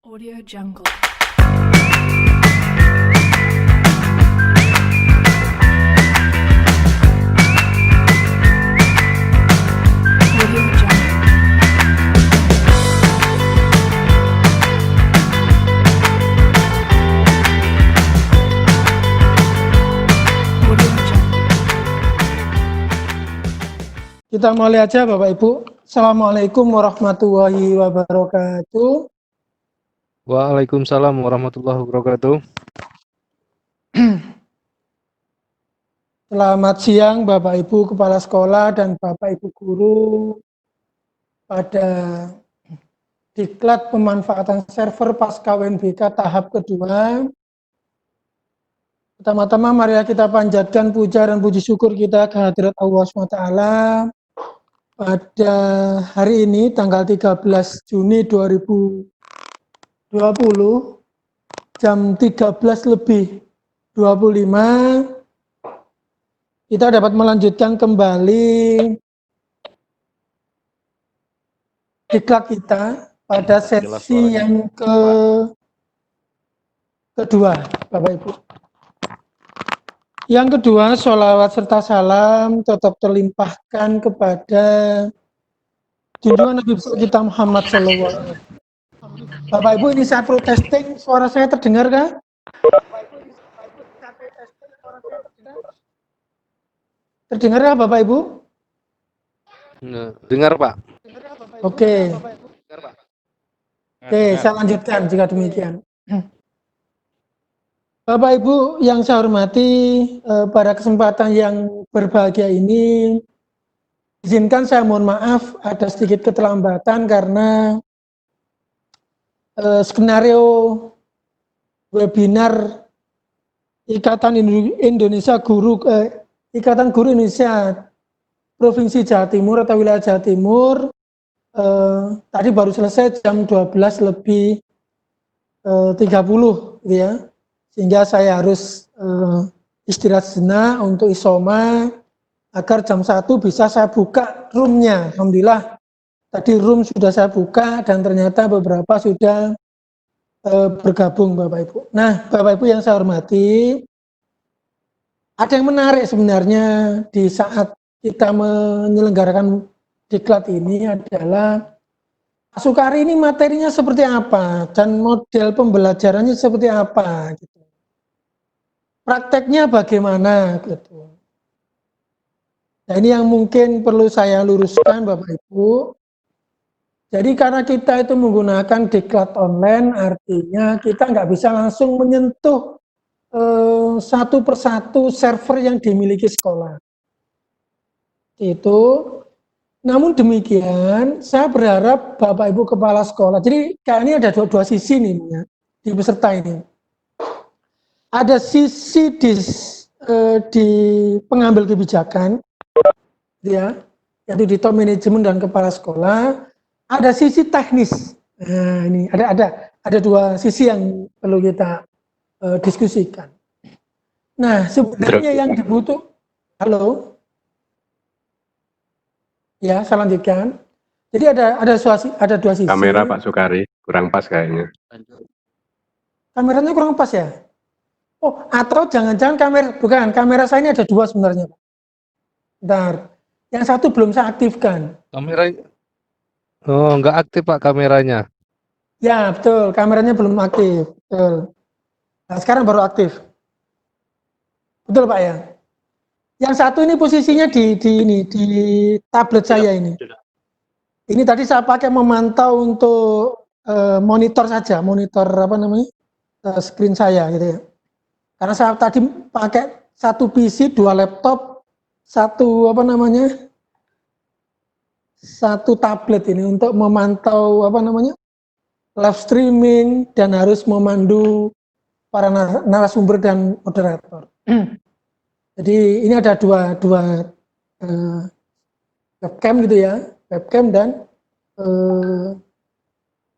Audio Jungle. Audio Jungle. Audio Jungle. Kita mulai aja Bapak Ibu. Assalamualaikum warahmatullahi wabarakatuh. Waalaikumsalam warahmatullahi wabarakatuh. Selamat siang Bapak Ibu Kepala Sekolah dan Bapak Ibu Guru pada diklat pemanfaatan server pasca UNBK tahap kedua. Pertama-tama mari kita panjatkan puja dan puji syukur kita kehadirat Allah SWT pada hari ini tanggal 13 Juni 2020 jam 13:25 kita dapat melanjutkan kembali diklat kita pada sesi yang kedua, Bapak Ibu. Yang kedua, sholawat serta salam tetap terlimpahkan kepada junjungan Nabi besar kita Muhammad SAW. Bapak Ibu, ini saya protesting, suara saya terdengar kah? Terdengar kah Bapak Ibu? Dengar Pak. Oke. Oke, saya lanjutkan jika demikian. Bapak Ibu yang saya hormati, pada kesempatan yang berbahagia ini, izinkan saya mohon maaf ada sedikit keterlambatan karena skenario webinar Ikatan Guru Indonesia Provinsi Jawa Timur atau wilayah Jawa Timur tadi baru selesai jam 12:30 gitu ya, sehingga saya harus istirahat sejenak untuk isoma agar jam 1 bisa saya buka roomnya. Alhamdulillah tadi room sudah saya buka dan ternyata beberapa sudah bergabung Bapak Ibu. Nah Bapak Ibu yang saya hormati, ada yang menarik sebenarnya di saat kita menyelenggarakan diklat ini adalah Pak Sukari ini materinya seperti apa dan model pembelajarannya seperti apa gitu. Prakteknya bagaimana gitu. Nah ini yang mungkin perlu saya luruskan Bapak Ibu. Jadi karena kita itu menggunakan diklat online, artinya kita nggak bisa langsung menyentuh satu persatu server yang dimiliki sekolah. Itu, namun demikian, saya berharap Bapak Ibu Kepala Sekolah, jadi kayak ini ada dua sisi nih ya, di peserta ini. Ada sisi di pengambil kebijakan, ya, yaitu di top manajemen dan kepala sekolah. Ada sisi teknis. Nah, ini ada dua sisi yang perlu kita diskusikan. Nah, sebenarnya yang dibutuh, halo, ya, saya lanjutkan. Jadi ada dua sisi. Kamera Pak Sukari kurang pas kayaknya. Kameranya kurang pas ya? Oh, atau jangan-jangan kamera saya ini ada dua sebenarnya, Pak. Bentar, yang satu belum saya aktifkan. Kameranya nggak aktif Pak kameranya. Ya, betul, kameranya belum aktif. Betul. Nah, sekarang baru aktif. Betul, Pak ya? Yang satu ini posisinya di tablet saya ini. Ini tadi saya pakai memantau untuk monitor saja, monitor apa namanya? Screen saya gitu ya. Karena saya tadi pakai satu PC, dua laptop, satu apa namanya? Satu tablet ini untuk memantau apa namanya? Live streaming dan harus memandu para narasumber dan moderator. Jadi ini ada dua webcam gitu ya, webcam dan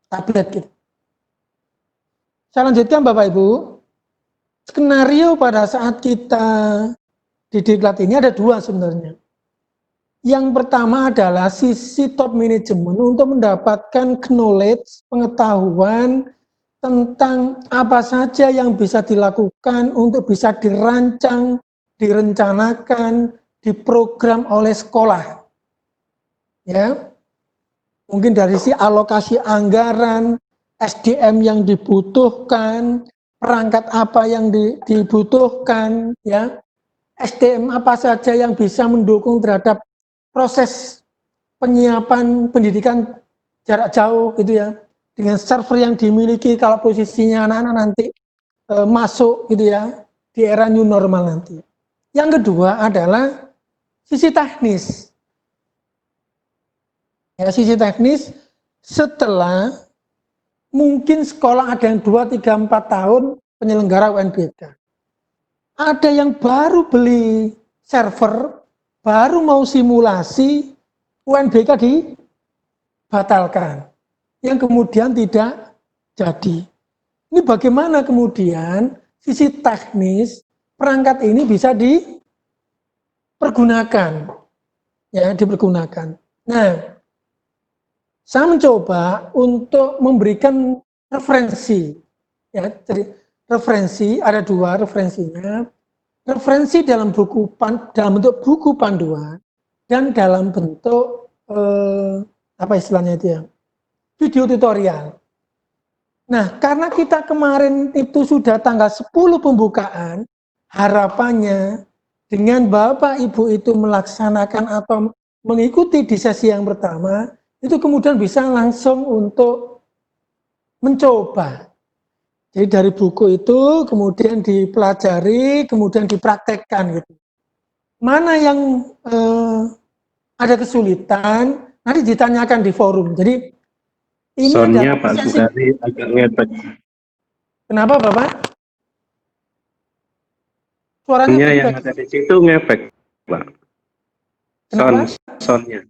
tablet gitu. Saya lanjutkan Bapak Ibu, skenario pada saat kita di diklat ini ada dua sebenarnya. Yang pertama adalah sisi top manajemen untuk mendapatkan knowledge, pengetahuan tentang apa saja yang bisa dilakukan untuk bisa dirancang, direncanakan, diprogram oleh sekolah. Ya, mungkin dari sisi alokasi anggaran, SDM yang dibutuhkan, perangkat apa yang dibutuhkan, ya, SDM apa saja yang bisa mendukung terhadap proses penyiapan pendidikan jarak jauh gitu ya, dengan server yang dimiliki kalau posisinya anak-anak nanti masuk gitu ya di era new normal nanti. Yang kedua adalah sisi teknis. Ya, sisi teknis setelah mungkin sekolah ada yang 2, 3, 4 tahun penyelenggara UNBK. Ada yang baru beli server, baru mau simulasi, UNBK dibatalkan. Yang kemudian tidak jadi. Ini bagaimana kemudian sisi teknis perangkat ini bisa dipergunakan. Ya, dipergunakan. Nah, saya mencoba untuk memberikan referensi. Ya, jadi referensi ada 2 referensinya. Referensi dalam dalam bentuk buku panduan dan dalam bentuk apa istilahnya itu ya, video tutorial. Nah, karena kita kemarin itu sudah tanggal 10 pembukaan, harapannya dengan Bapak Ibu itu melaksanakan atau mengikuti di sesi yang pertama, itu kemudian bisa langsung untuk mencoba. Jadi dari buku itu kemudian dipelajari, kemudian dipraktekkan gitu. Mana yang ada kesulitan, nanti ditanyakan di forum. Jadi ini Soundnya adalah Pak sesi. Sukari agak ngepek. Kenapa Bapak? Suaranya Soundnya yang feedback. ada di situ ngefek, Pak. Kenapa?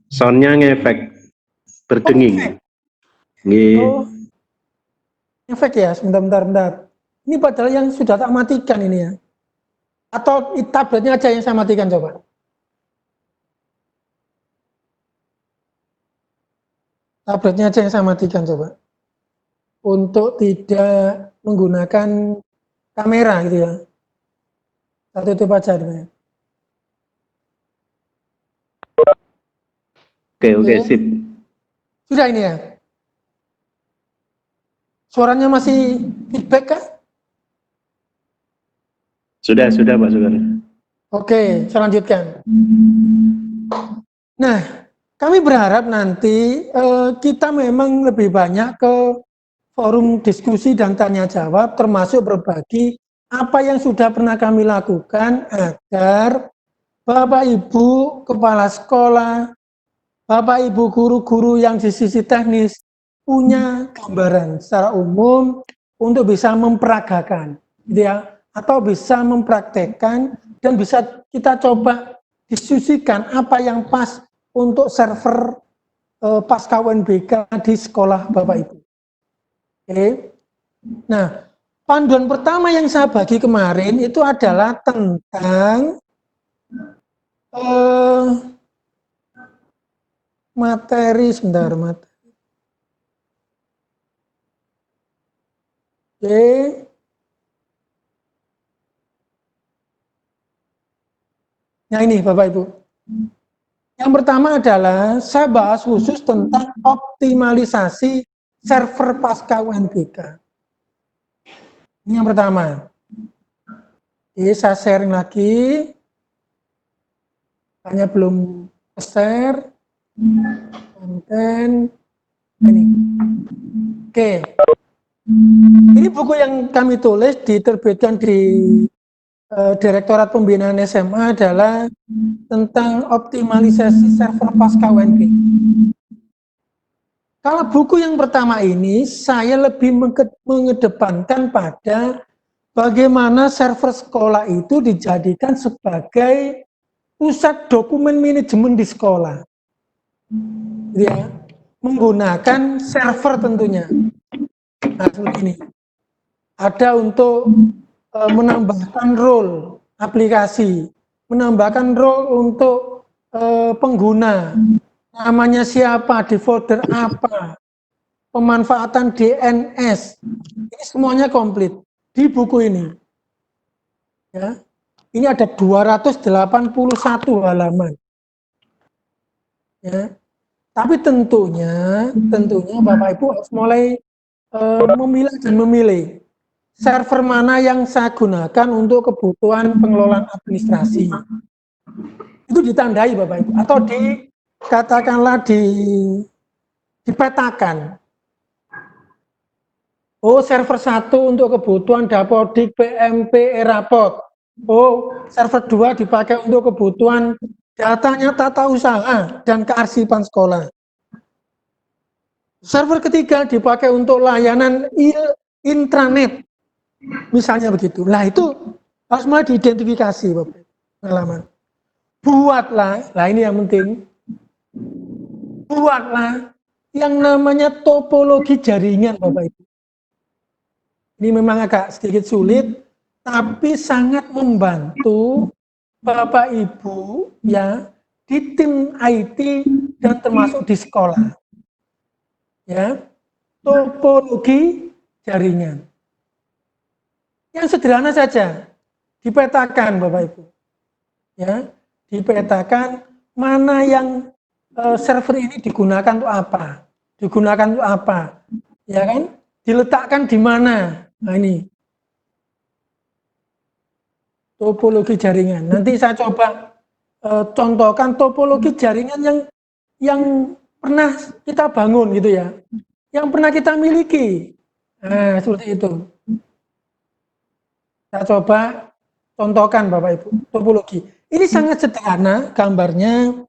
Soundnya ngefek, berdenging. Nggih. Oh, efek ya, sebentar. Ini padahal yang sudah tak matikan ini ya. Atau tabletnya aja yang saya matikan coba. Tabletnya aja yang saya matikan coba. Untuk tidak menggunakan kamera gitu ya. Satu itu aja. Oke, sip. Sudah ini ya. Suaranya masih feedback kah? Sudah Pak Sukari. Oke, saya lanjutkan. Nah, kami berharap nanti kita memang lebih banyak ke forum diskusi dan tanya jawab, termasuk berbagi apa yang sudah pernah kami lakukan agar Bapak Ibu kepala sekolah, Bapak Ibu guru-guru yang di sisi teknis punya gambaran secara umum untuk bisa memperagakan, gitu ya, atau bisa mempraktekkan dan bisa kita coba diskusikan apa yang pas untuk server pasca UNBK di sekolah Bapak Ibu. Oke. Nah, panduan pertama yang saya bagi kemarin itu adalah tentang materi sebentar. Oke. Nah ini Bapak Ibu. Yang pertama adalah saya bahas khusus tentang optimalisasi server pasca UNBK. Ini yang pertama. Oke, saya sharing lagi. Hanya belum share. Konten. Ini. Oke. Ini buku yang kami tulis diterbitkan di Direktorat Pembinaan SMA adalah tentang optimalisasi server pasca UNBK. Kalau buku yang pertama ini saya lebih mengedepankan pada bagaimana server sekolah itu dijadikan sebagai pusat dokumen manajemen di sekolah. Ya, menggunakan server tentunya. Nah, seperti ini. Ada untuk menambahkan role aplikasi, menambahkan role untuk pengguna, namanya siapa, di folder apa, pemanfaatan DNS. Ini semuanya komplit di buku ini. Ya. Ini ada 281 halaman. Ya. Tapi tentunya Bapak Ibu harus mulai memilah dan memilih server mana yang saya gunakan untuk kebutuhan pengelolaan administrasi. Itu ditandai Bapak Ibu, atau katakanlah dipetakan. Oh, server 1 untuk kebutuhan Dapodik, PMP, Erapot. Oh, server 2 dipakai untuk kebutuhan datanya tata usaha dan kearsipan sekolah. Server ketiga dipakai untuk layanan intranet. Misalnya begitu. Nah, itu harus mulai diidentifikasi, Bapak. Pengalaman. Buatlah, nah ini yang penting. Buatlah yang namanya topologi jaringan, Bapak Ibu. Ini memang agak sedikit sulit, tapi sangat membantu Bapak Ibu ya di tim IT dan termasuk di sekolah. Ya, topologi jaringan. Yang sederhana saja, dipetakan Bapak Ibu. Ya, dipetakan mana yang server ini digunakan untuk apa? Digunakan untuk apa? Ya kan? Diletakkan di mana? Nah ini topologi jaringan. Nanti saya coba contohkan topologi jaringan yang pernah kita bangun gitu ya, yang pernah kita miliki. Nah seperti itu. Saya coba contohkan Bapak Ibu topologi. Ini sangat sederhana gambarnya,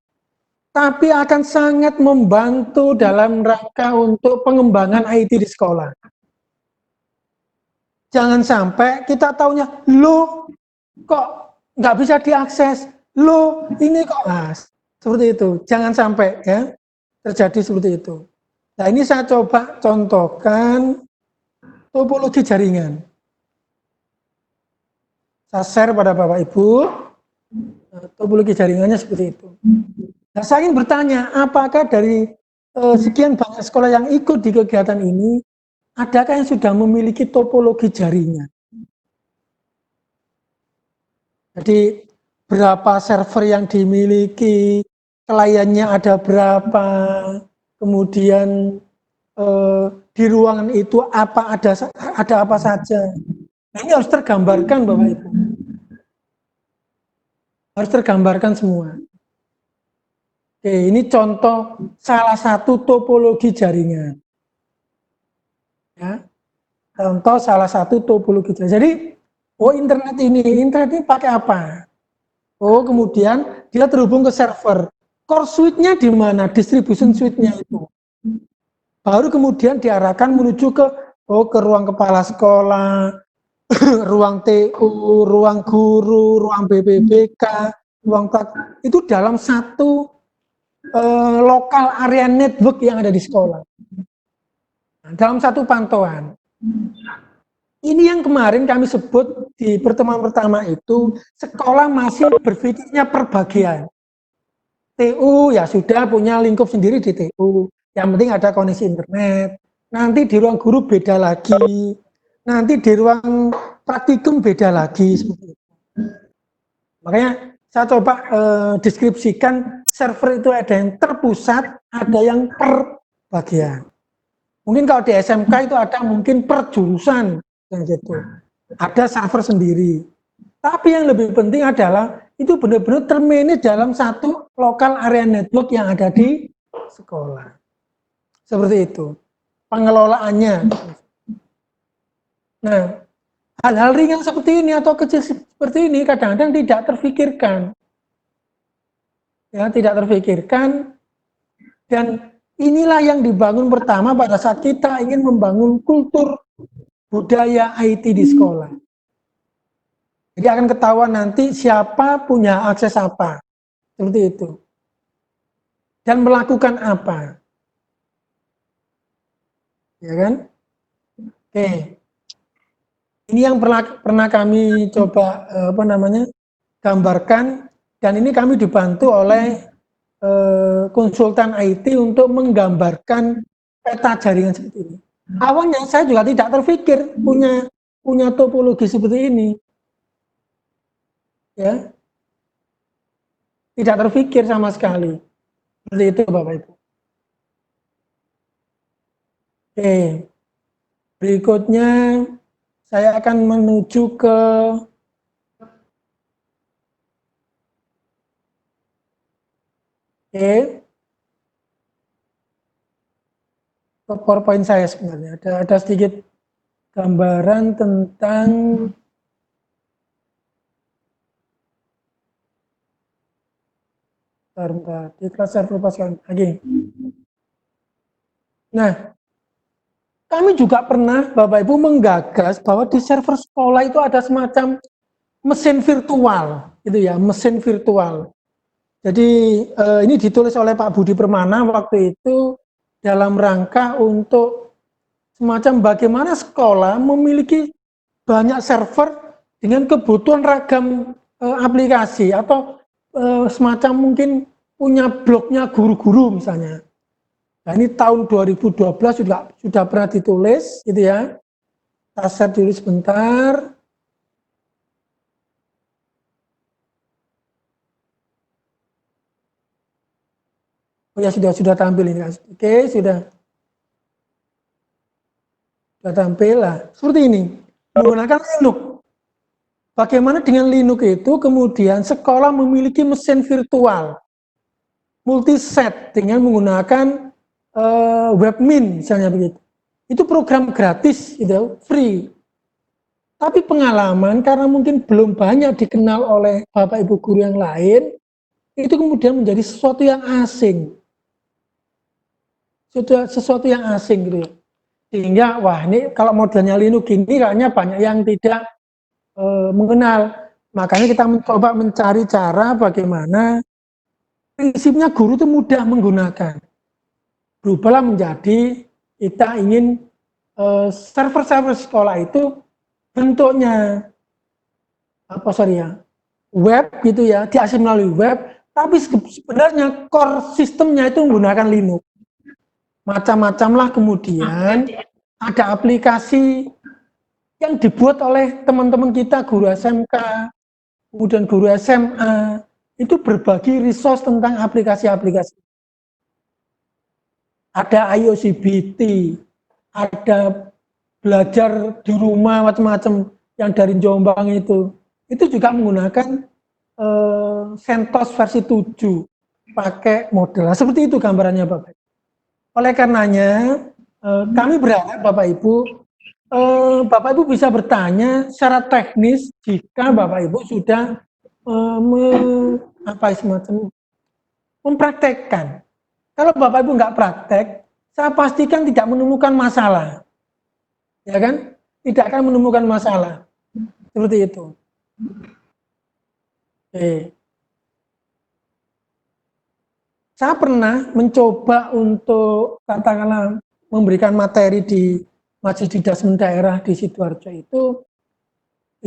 tapi akan sangat membantu dalam rangka untuk pengembangan IT di sekolah. Jangan sampai kita taunya, loh kok nggak bisa diakses, loh ini kok seperti itu. Jangan sampai ya terjadi seperti itu. Nah ini saya coba contohkan topologi jaringan. Saya share pada Bapak Ibu, topologi jaringannya seperti itu. Nah, saya ingin bertanya, apakah dari sekian banyak sekolah yang ikut di kegiatan ini, adakah yang sudah memiliki topologi jaringan? Jadi berapa server yang dimiliki, kliennya ada berapa, kemudian di ruangan itu ada apa saja. Nah, ini harus tergambarkan Bapak Ibu. Harus tergambarkan semua. Oke, ini contoh salah satu topologi jaringan. Ya, contoh salah satu topologi jaringan. Jadi, internet ini pakai apa? Oh, kemudian dia terhubung ke server. Core switch-nya di mana? Distribution switch-nya itu. Baru kemudian diarahkan menuju ke ruang kepala sekolah, ruang TU, ruang guru, ruang BPBK, ruang itu dalam satu lokal area network yang ada di sekolah. Nah, dalam satu pantauan. Ini yang kemarin kami sebut di pertemuan pertama itu, sekolah masih berpikirnya per bagian. TU ya sudah punya lingkup sendiri di TU. Yang penting ada koneksi internet. Nanti di ruang guru beda lagi. Nanti di ruang praktikum beda lagi. Seperti itu. Makanya saya coba deskripsikan server itu ada yang terpusat, ada yang per bagian. Mungkin kalau di SMK itu ada mungkin per jurusan. Gitu. Ada server sendiri. Tapi yang lebih penting adalah itu benar-benar termanage dalam satu lokal area network yang ada di sekolah. Seperti itu. Pengelolaannya. Nah, hal-hal ringan seperti ini atau kecil seperti ini kadang-kadang tidak terfikirkan. Ya, tidak terfikirkan. Dan inilah yang dibangun pertama pada saat kita ingin membangun kultur budaya IT di sekolah. Jadi akan ketahuan nanti siapa punya akses apa. Seperti itu. Dan melakukan apa. Ya kan? Oke. Ini yang pernah kami coba gambarkan, dan ini kami dibantu oleh konsultan IT untuk menggambarkan peta jaringan seperti ini. Awalnya saya juga tidak terpikir punya topologi seperti ini, ya, tidak terpikir sama sekali. Seperti itu, Bapak Ibu. Oke, berikutnya saya akan menuju ke PowerPoint saya sebenarnya. Ada sedikit gambaran tentang di kelas server Pascal lagi. Nah, kami juga pernah Bapak Ibu menggagas bahwa di server sekolah itu ada semacam mesin virtual, gitu ya, mesin virtual. Jadi ini ditulis oleh Pak Budi Permana waktu itu dalam rangka untuk semacam bagaimana sekolah memiliki banyak server dengan kebutuhan ragam aplikasi atau semacam mungkin punya blognya guru-guru misalnya. Nah ini tahun 2012 sudah pernah ditulis gitu ya. Kita share dulu sebentar. Oh ya sudah tampil ini. Oke, sudah tampil lah. Seperti ini. Menggunakan Linux. Bagaimana dengan Linux itu kemudian sekolah memiliki mesin virtual multiset dengan menggunakan webmin misalnya begitu. Itu program gratis gitu, free. Tapi pengalaman karena mungkin belum banyak dikenal oleh Bapak Ibu guru yang lain, itu kemudian menjadi sesuatu yang asing. Sesuatu yang asing gitu ya. Sehingga wah ini kalau modelnya Linux ini kayaknya banyak yang tidak mengenal. Makanya kita mencoba mencari cara bagaimana prinsipnya guru itu mudah menggunakan. Berubahlah menjadi kita ingin server-server sekolah itu bentuknya web gitu ya, diakses melalui web, tapi sebenarnya core sistemnya itu menggunakan Linux. Macam-macam lah kemudian ada aplikasi yang dibuat oleh teman-teman kita guru SMK, kemudian guru SMA, itu berbagi resource tentang aplikasi-aplikasi. Ada IOCBT, ada belajar di rumah macam-macam yang dari Jombang itu juga menggunakan CentOS versi 7 pakai model. Nah, seperti itu gambarannya Bapak. Oleh karenanya kami berharap Bapak Ibu bisa bertanya secara teknis jika Bapak Ibu sudah mempraktekkan. Kalau Bapak Ibu nggak praktek, saya pastikan tidak menemukan masalah, ya kan? Tidak akan menemukan masalah seperti itu. Oke. Saya pernah mencoba untuk katakanlah memberikan materi di Majelis Didasmen Daerah di Sidoarjo itu,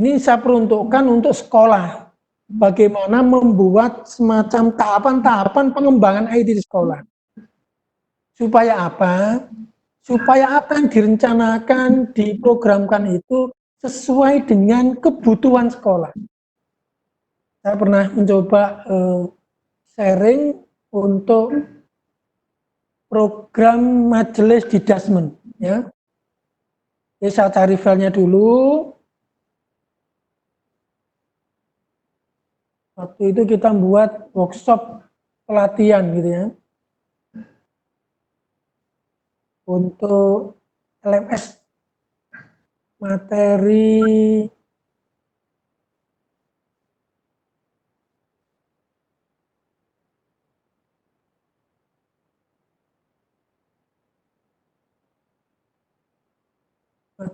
ini saya peruntukkan untuk sekolah, bagaimana membuat semacam tahapan-tahapan pengembangan IT di sekolah. Supaya apa? Supaya apa yang direncanakan, diprogramkan itu sesuai dengan kebutuhan sekolah. Saya pernah mencoba sharing untuk program Majelis Didasmen, ya. Jadi saya cari filenya dulu. Waktu itu kita buat workshop pelatihan gitu ya. Untuk LMS materi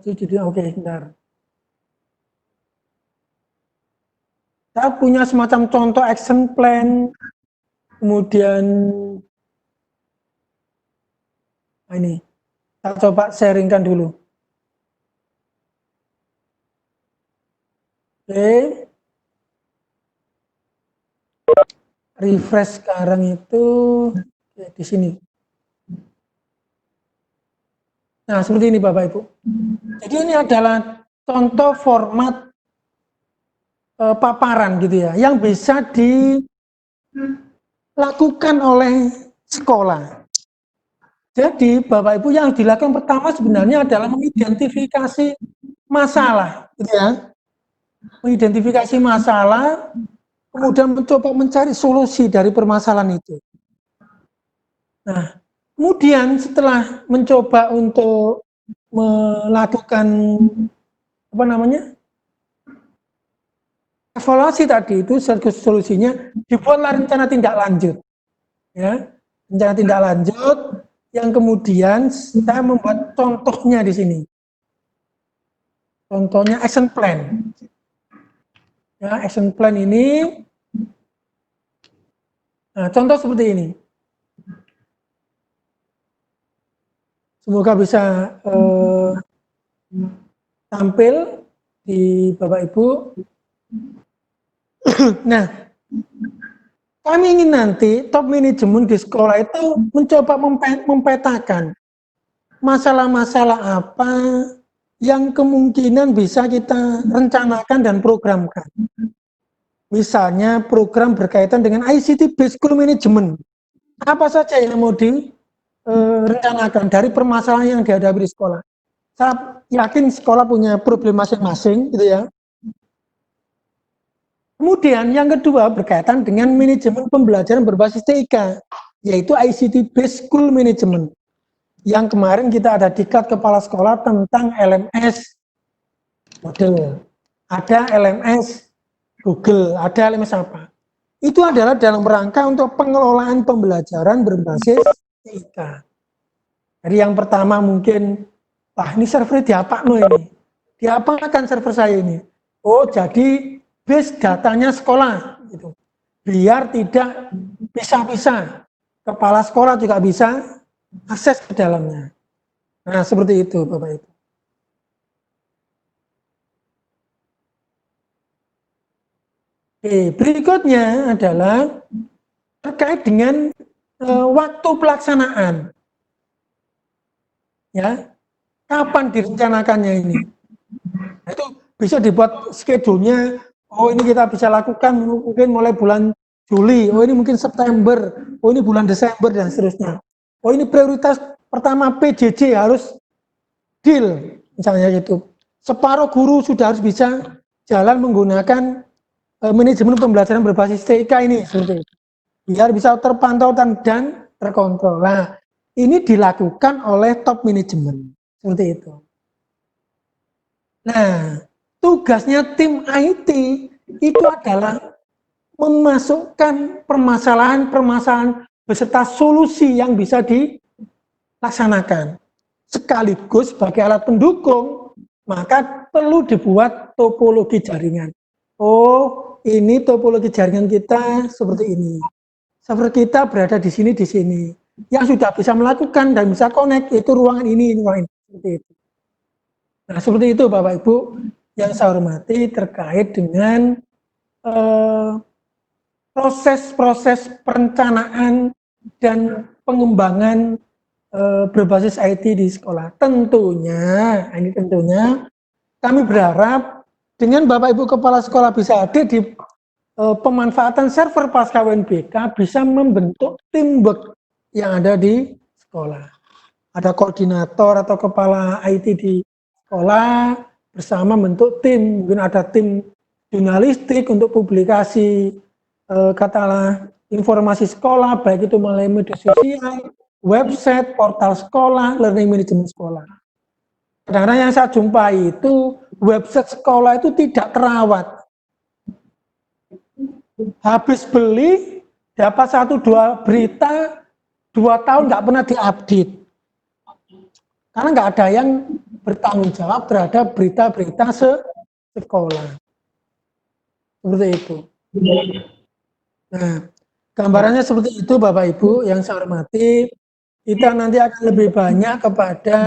jadi oke, bentar. Saya punya semacam contoh action plan, kemudian ini saya coba sharingkan dulu. Oke, refresh sekarang itu di sini. Nah, seperti ini Bapak Ibu. Jadi ini adalah contoh format paparan gitu ya, yang bisa dilakukan oleh sekolah. Jadi Bapak Ibu yang dilakukan pertama sebenarnya adalah mengidentifikasi masalah, gitu ya. Mengidentifikasi masalah, kemudian mencoba mencari solusi dari permasalahan itu. Nah, kemudian setelah mencoba untuk melakukan apa namanya evaluasi tadi itu, solusinya dibuatlah rencana tindak lanjut, ya, rencana tindak lanjut yang kemudian saya membuat contohnya di sini. Contohnya action plan. Ya, action plan ini, nah, contoh seperti ini. Semoga bisa tampil di Bapak Ibu. Nah, kami ingin nanti top manajemen di sekolah itu mencoba mempetakan masalah-masalah apa yang kemungkinan bisa kita rencanakan dan programkan. Misalnya program berkaitan dengan ICT Based School Management. Apa saja yang mau direncanakan dari permasalahan yang dihadapi di sekolah. Saya yakin sekolah punya problem masing-masing, gitu ya. Kemudian yang kedua berkaitan dengan manajemen pembelajaran berbasis TIK, yaitu ICT Based School Management. Yang kemarin kita ada diklat kepala sekolah tentang LMS model. Ada LMS Google, ada LMS apa. Itu adalah dalam rangka untuk pengelolaan pembelajaran berbasis TIK. Jadi yang pertama mungkin, wah ini server diapakno ini. Diapakan server saya ini? Oh, jadi base datanya sekolah gitu. Biar tidak pisah-pisah. Kepala sekolah juga bisa akses ke dalamnya. Nah, seperti itu Bapak Ibu. Oke, berikutnya adalah terkait dengan waktu pelaksanaan. Ya, kapan direncanakannya ini? Nah, itu bisa dibuat schedule-nya. Oh, ini kita bisa lakukan mungkin mulai bulan Juli. Oh, ini mungkin September. Oh, ini bulan Desember dan seterusnya. Oh, ini prioritas pertama PJJ harus deal, misalnya gitu. Separuh guru sudah harus bisa jalan menggunakan manajemen pembelajaran berbasis TIK ini, seperti itu. Biar bisa terpantau dan terkontrol. Nah, ini dilakukan oleh top manajemen, seperti itu. Nah, tugasnya tim IT itu adalah memasukkan permasalahan-permasalahan beserta solusi yang bisa dilaksanakan. Sekaligus sebagai alat pendukung, maka perlu dibuat topologi jaringan. Oh, ini topologi jaringan kita seperti ini. Server kita berada di sini, di sini. Yang sudah bisa melakukan dan bisa connect itu ruangan ini, ruangan ini. Seperti itu. Nah, seperti itu Bapak Ibu yang saya hormati terkait dengan proses-proses perencanaan dan pengembangan berbasis IT di sekolah. Tentunya kami berharap dengan Bapak Ibu Kepala Sekolah bisa hadir di pemanfaatan server pasca UNBK bisa membentuk teamwork yang ada di sekolah. Ada koordinator atau kepala IT di sekolah bersama bentuk tim, mungkin ada tim jurnalistik untuk publikasi katakanlah informasi sekolah, baik itu melalui media sosial, website, portal sekolah, learning management sekolah. Kadang-kadang yang saya jumpai itu website sekolah itu tidak terawat. Habis beli, dapat 1-2 berita, 2 tahun nggak pernah diupdate. Karena nggak ada yang bertanggung jawab terhadap berita-berita sekolah. Seperti itu. Nah, gambarannya seperti itu Bapak Ibu yang saya hormati. Kita nanti akan lebih banyak kepada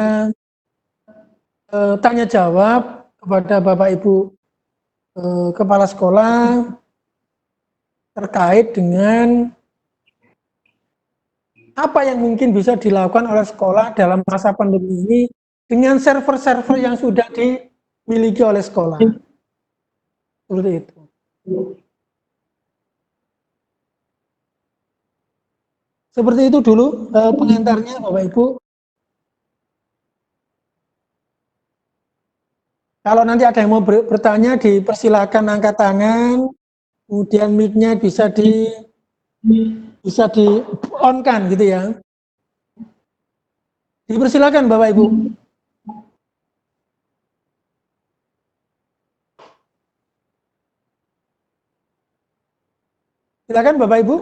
tanya jawab kepada Bapak Ibu Kepala Sekolah terkait dengan apa yang mungkin bisa dilakukan oleh sekolah dalam masa pandemi ini dengan server-server yang sudah dimiliki oleh sekolah. Seperti itu. Seperti itu dulu pengantarnya Bapak Ibu. Kalau nanti ada yang mau bertanya, dipersilakan angkat tangan, kemudian mic-nya bisa di on-kan gitu ya. Dipersilakan Bapak Ibu. Silakan Bapak Ibu.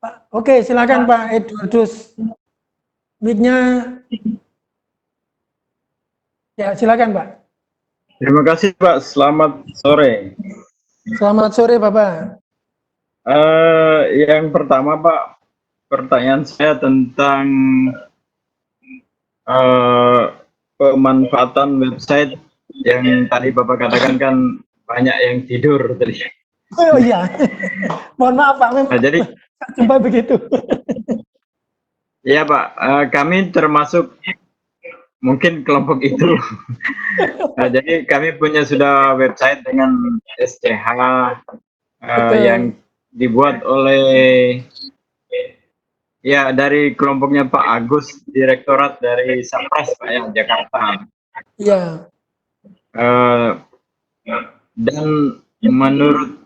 Pak, oke, silakan Pak Edwardus. Mic-nya ya, silakan Pak. Terima kasih Pak, selamat sore. Selamat sore Bapak. Yang pertama Pak, pertanyaan saya tentang pemanfaatan website yang tadi Bapak katakan kan banyak yang tidur tadi. Oh iya, mohon maaf Pak, memang Nah, jadi jumpa begitu. ya Pak, kami termasuk mungkin kelompok itu. Nah, jadi kami punya sudah website dengan SCH yang dibuat oleh ya dari kelompoknya Pak Agus, Direktorat dari Sapras Pak ya, Jakarta. Iya. Dan menurut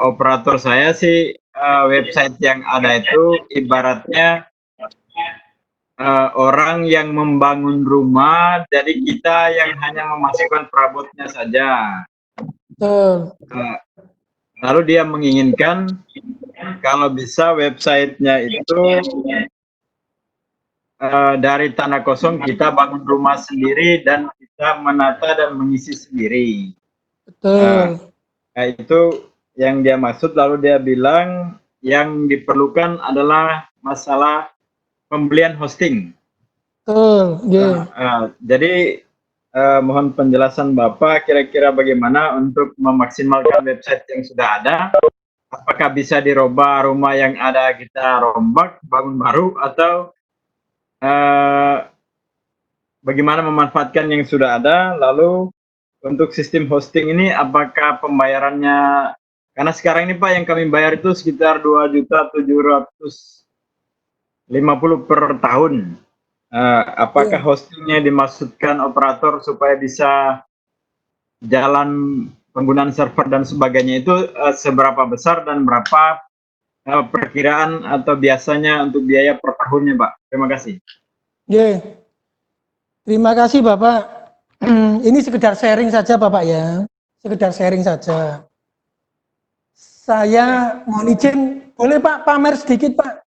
operator saya sih website yang ada itu ibaratnya orang yang membangun rumah, jadi kita yang hanya memasukkan perabotnya saja. Lalu dia menginginkan kalau bisa websitenya itu dari tanah kosong kita bangun rumah sendiri dan kita menata dan mengisi sendiri. Betul. Nah, itu yang dia maksud. Lalu dia bilang yang diperlukan adalah masalah pembelian hosting. Betul. Yeah. Jadi mohon penjelasan Bapak kira-kira bagaimana untuk memaksimalkan website yang sudah ada. Apakah bisa dirubah rumah yang ada kita rombak, bangun baru, atau bagaimana memanfaatkan yang sudah ada. Lalu untuk sistem hosting ini apakah pembayarannya, karena sekarang ini Pak yang kami bayar itu sekitar 2.750.000 per tahun. Apakah hostingnya dimaksudkan operator supaya bisa jalan penggunaan server dan sebagainya itu seberapa besar dan berapa perkiraan atau biasanya untuk biaya per tahunnya Pak? Terima kasih. Yeah. Terima kasih Bapak. Ini sekedar sharing saja Bapak ya. Sekedar sharing saja. Saya mohon izin, boleh Pak pamer sedikit Pak?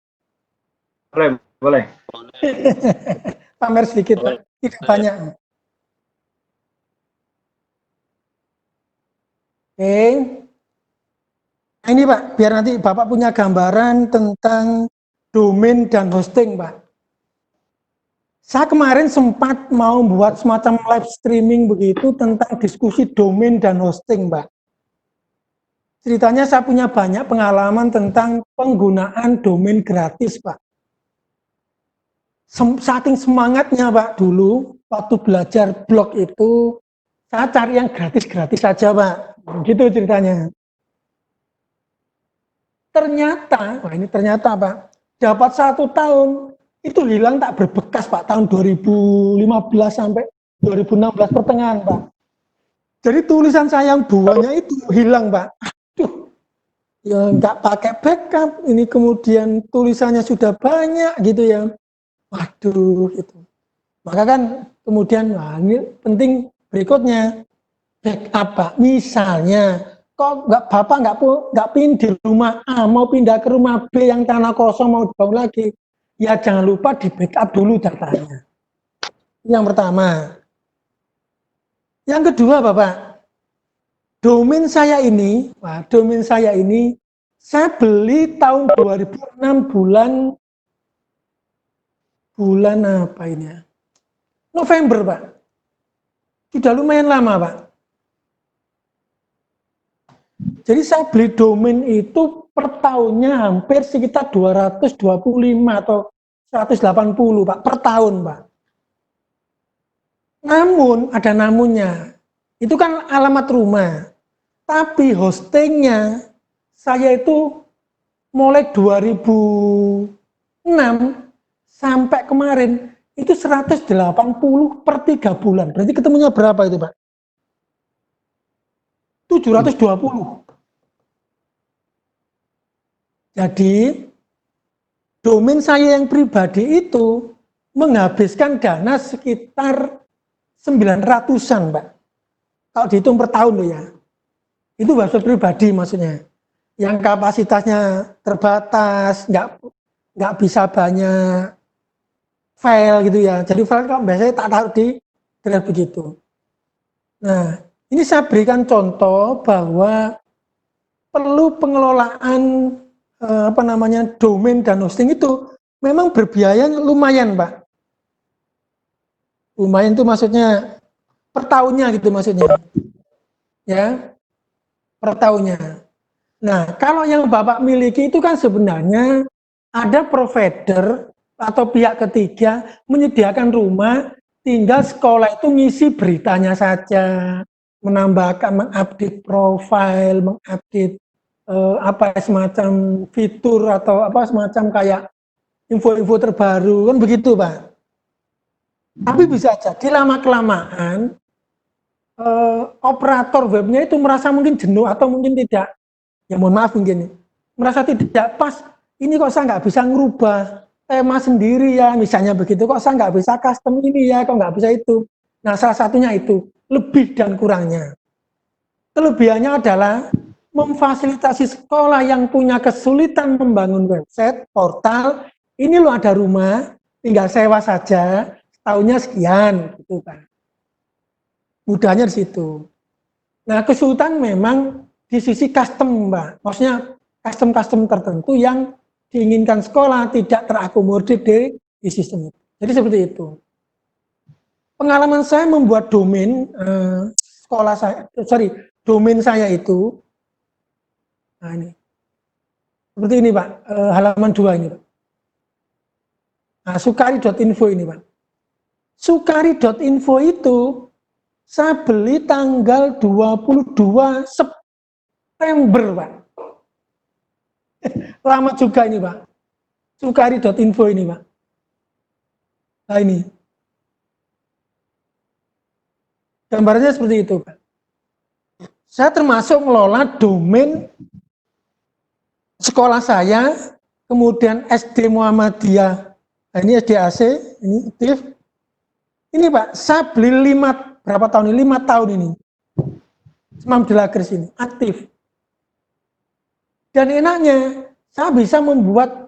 Boleh, boleh. Pamer sedikit Pak, tidak banyak. Oke. Nah, ini Pak, biar nanti Bapak punya gambaran tentang domain dan hosting Pak. Saya kemarin sempat mau buat semacam live streaming begitu tentang diskusi domain dan hosting Pak. Ceritanya saya punya banyak pengalaman tentang penggunaan domain gratis Pak. Saking semangatnya Pak dulu, waktu belajar blog itu, saya cari yang gratis-gratis saja Pak. Gitu ceritanya. Ternyata, wah ini ternyata Pak, dapat 1 tahun, itu hilang tak berbekas Pak, tahun 2015 sampai 2016 pertengahan Pak. Jadi tulisan saya yang buahnya itu hilang Pak. Aduh, ya nggak pakai backup, ini kemudian tulisannya sudah banyak gitu ya. Waduh, itu. Maka kan kemudian, wah ini penting berikutnya, backup Pak. Misalnya, kok Bapak nggak pindah di rumah A, mau pindah ke rumah B yang tanah kosong mau dibangun lagi, ya jangan lupa di backup dulu datanya. Yang pertama. Yang kedua Bapak, domain saya ini, saya beli tahun 2006 bulan apa ini ya? November Pak. Sudah lumayan lama Pak. Jadi saya beli domain itu per tahunnya hampir sekitar 225 atau 180 Pak, per tahun Pak. Namun, ada namunnya, itu kan alamat rumah, tapi hostingnya saya itu mulai 2006 sampai kemarin itu 180 per 3 bulan. Berarti ketemunya berapa itu Pak? 720. Jadi domain saya yang pribadi itu menghabiskan dana sekitar 900-an Pak. Kalau dihitung per tahun loh ya. Itu website pribadi maksudnya. Yang kapasitasnya terbatas, nggak bisa banyak file gitu ya. Jadi file kalau biasanya tak taruh di drive begitu. Nah, ini saya berikan contoh bahwa perlu pengelolaan domain dan hosting itu memang berbiaya lumayan Pak. Lumayan itu maksudnya per tahunnya gitu maksudnya. Ya, per tahunnya. Nah, kalau yang Bapak miliki itu kan sebenarnya ada provider atau pihak ketiga menyediakan rumah, tinggal sekolah itu ngisi beritanya saja, menambahkan, mengupdate profil, mengupdate semacam fitur atau semacam kayak info-info terbaru, kan begitu Pak. Tapi bisa jadi lama-kelamaan operator webnya itu merasa mungkin jenuh atau mungkin tidak, ya mohon maaf mungkin, merasa tidak pas, ini kok saya nggak bisa ngerubah tema sendiri ya, misalnya begitu, kok saya nggak bisa custom ini ya, kok nggak bisa itu. Nah, salah satunya itu, lebih dan kurangnya. Kelebihannya adalah memfasilitasi sekolah yang punya kesulitan membangun website, portal, ini loh ada rumah, tinggal sewa saja, tahunnya sekian, gitu kan. Mudahnya di situ. Nah, kesulitan memang di sisi custom, Mbak. Maksudnya custom-custom tertentu yang diinginkan sekolah tidak terakomodir di sistem itu. Jadi seperti itu. Pengalaman saya membuat domain domain saya itu, nah ini, seperti ini Pak, halaman 2 ini Pak. Nah, sukari.info ini Pak. Sukari.info itu saya beli tanggal 22 September Pak. Lama juga ini Pak. Sukari.info ini Pak. Nah ini. Gambarnya seperti itu Pak. Saya termasuk mengelola domain sekolah saya, kemudian SD Muhammadiyah, nah ini SDAC, ini aktif. Ini Pak, saya beli 5 tahun ini. Semam Delagres ini, aktif. Dan enaknya, saya bisa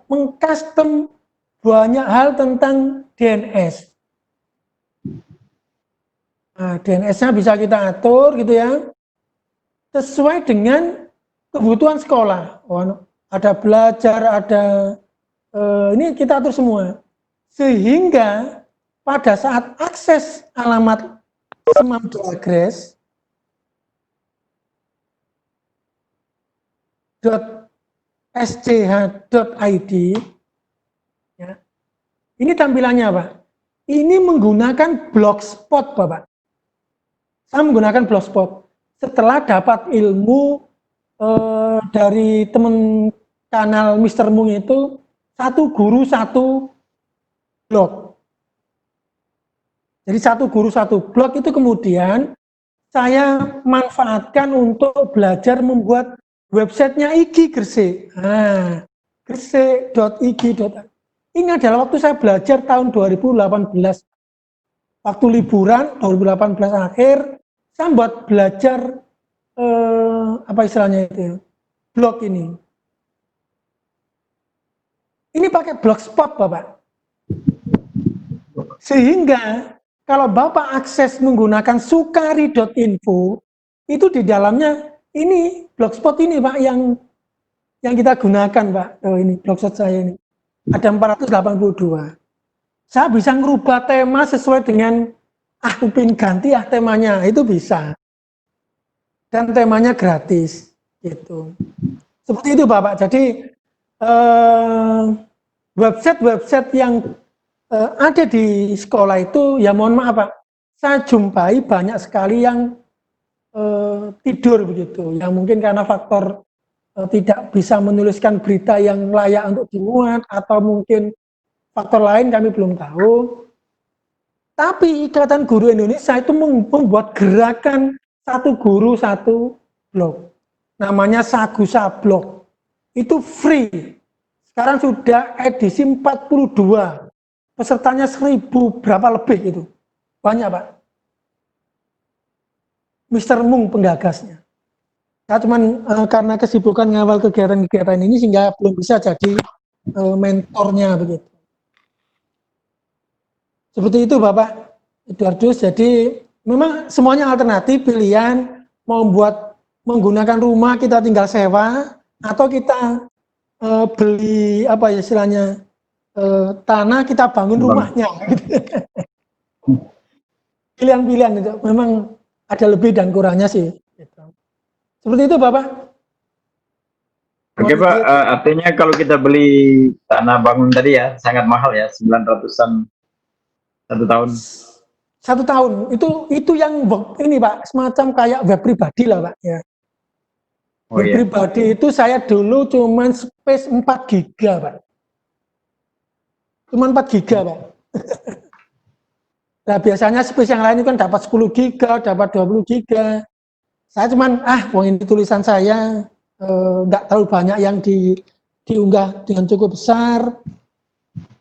mengcustom banyak hal tentang DNS. Nah, DNS-nya bisa kita atur gitu ya, sesuai dengan kebutuhan sekolah. Oh, ada belajar, ada ini kita atur semua. Sehingga pada saat akses alamat Semam Delagres .sch.id ya, ini tampilannya Pak. Ini menggunakan blogspot Bapak. Saya menggunakan blogspot setelah dapat ilmu dari teman kanal Mr. Mung itu, satu guru satu blog. Jadi satu guru satu blog itu kemudian saya manfaatkan untuk belajar membuat websitenya IG Gresik. Nah, gresik.ig. Ini adalah waktu saya belajar tahun 2018. Waktu liburan 2018 akhir, saya buat belajar apa istilahnya itu, blog ini. Ini pakai blogspot Bapak. Sehingga kalau Bapak akses menggunakan sukari.info, itu di dalamnya ini blogspot ini Pak yang kita gunakan Pak. Oh ini blogspot saya ini. Ada 482. Saya bisa ngerubah tema sesuai dengan upin ganti temanya, itu bisa. Dan temanya gratis gitu. Seperti itu Bapak. Jadi website-website yang ada di sekolah itu, ya mohon maaf Pak, saya jumpai banyak sekali yang tidur begitu, yang mungkin karena faktor tidak bisa menuliskan berita yang layak untuk dimuat, atau mungkin faktor lain kami belum tahu. Tapi Ikatan Guru Indonesia itu membuat gerakan satu guru satu blog, namanya Sagusa Blog. Itu free. Sekarang sudah edisi 42. Pesertanya 1000 berapa lebih itu. Banyak Pak. Mr. Mung penggagasnya. Saya cuman karena kesibukan ngawal kegiatan-kegiatan ini sehingga belum bisa jadi mentornya begitu. Seperti itu Bapak Eduardus. Jadi memang semuanya alternatif, pilihan mau menggunakan rumah kita tinggal sewa, atau kita beli apa ya istilahnya tanah kita bangun rumahnya. Pilihan-pilihan itu memang ada lebih dan kurangnya sih. Seperti itu Bapak. Oke Pak, artinya kalau kita beli tanah bangun tadi ya sangat mahal ya, 900-an 1 tahun. 1 tahun itu yang ini Pak, semacam kayak web pribadi lah Pak ya. Oh, Web iya. pribadi itu saya dulu cuman space 4 giga Pak. Cuman 4 giga Pak. Nah biasanya space yang lain itu kan dapat 10 giga, dapat 20 giga. Saya cuman wong ini tulisan saya nggak terlalu banyak yang diunggah dengan cukup besar.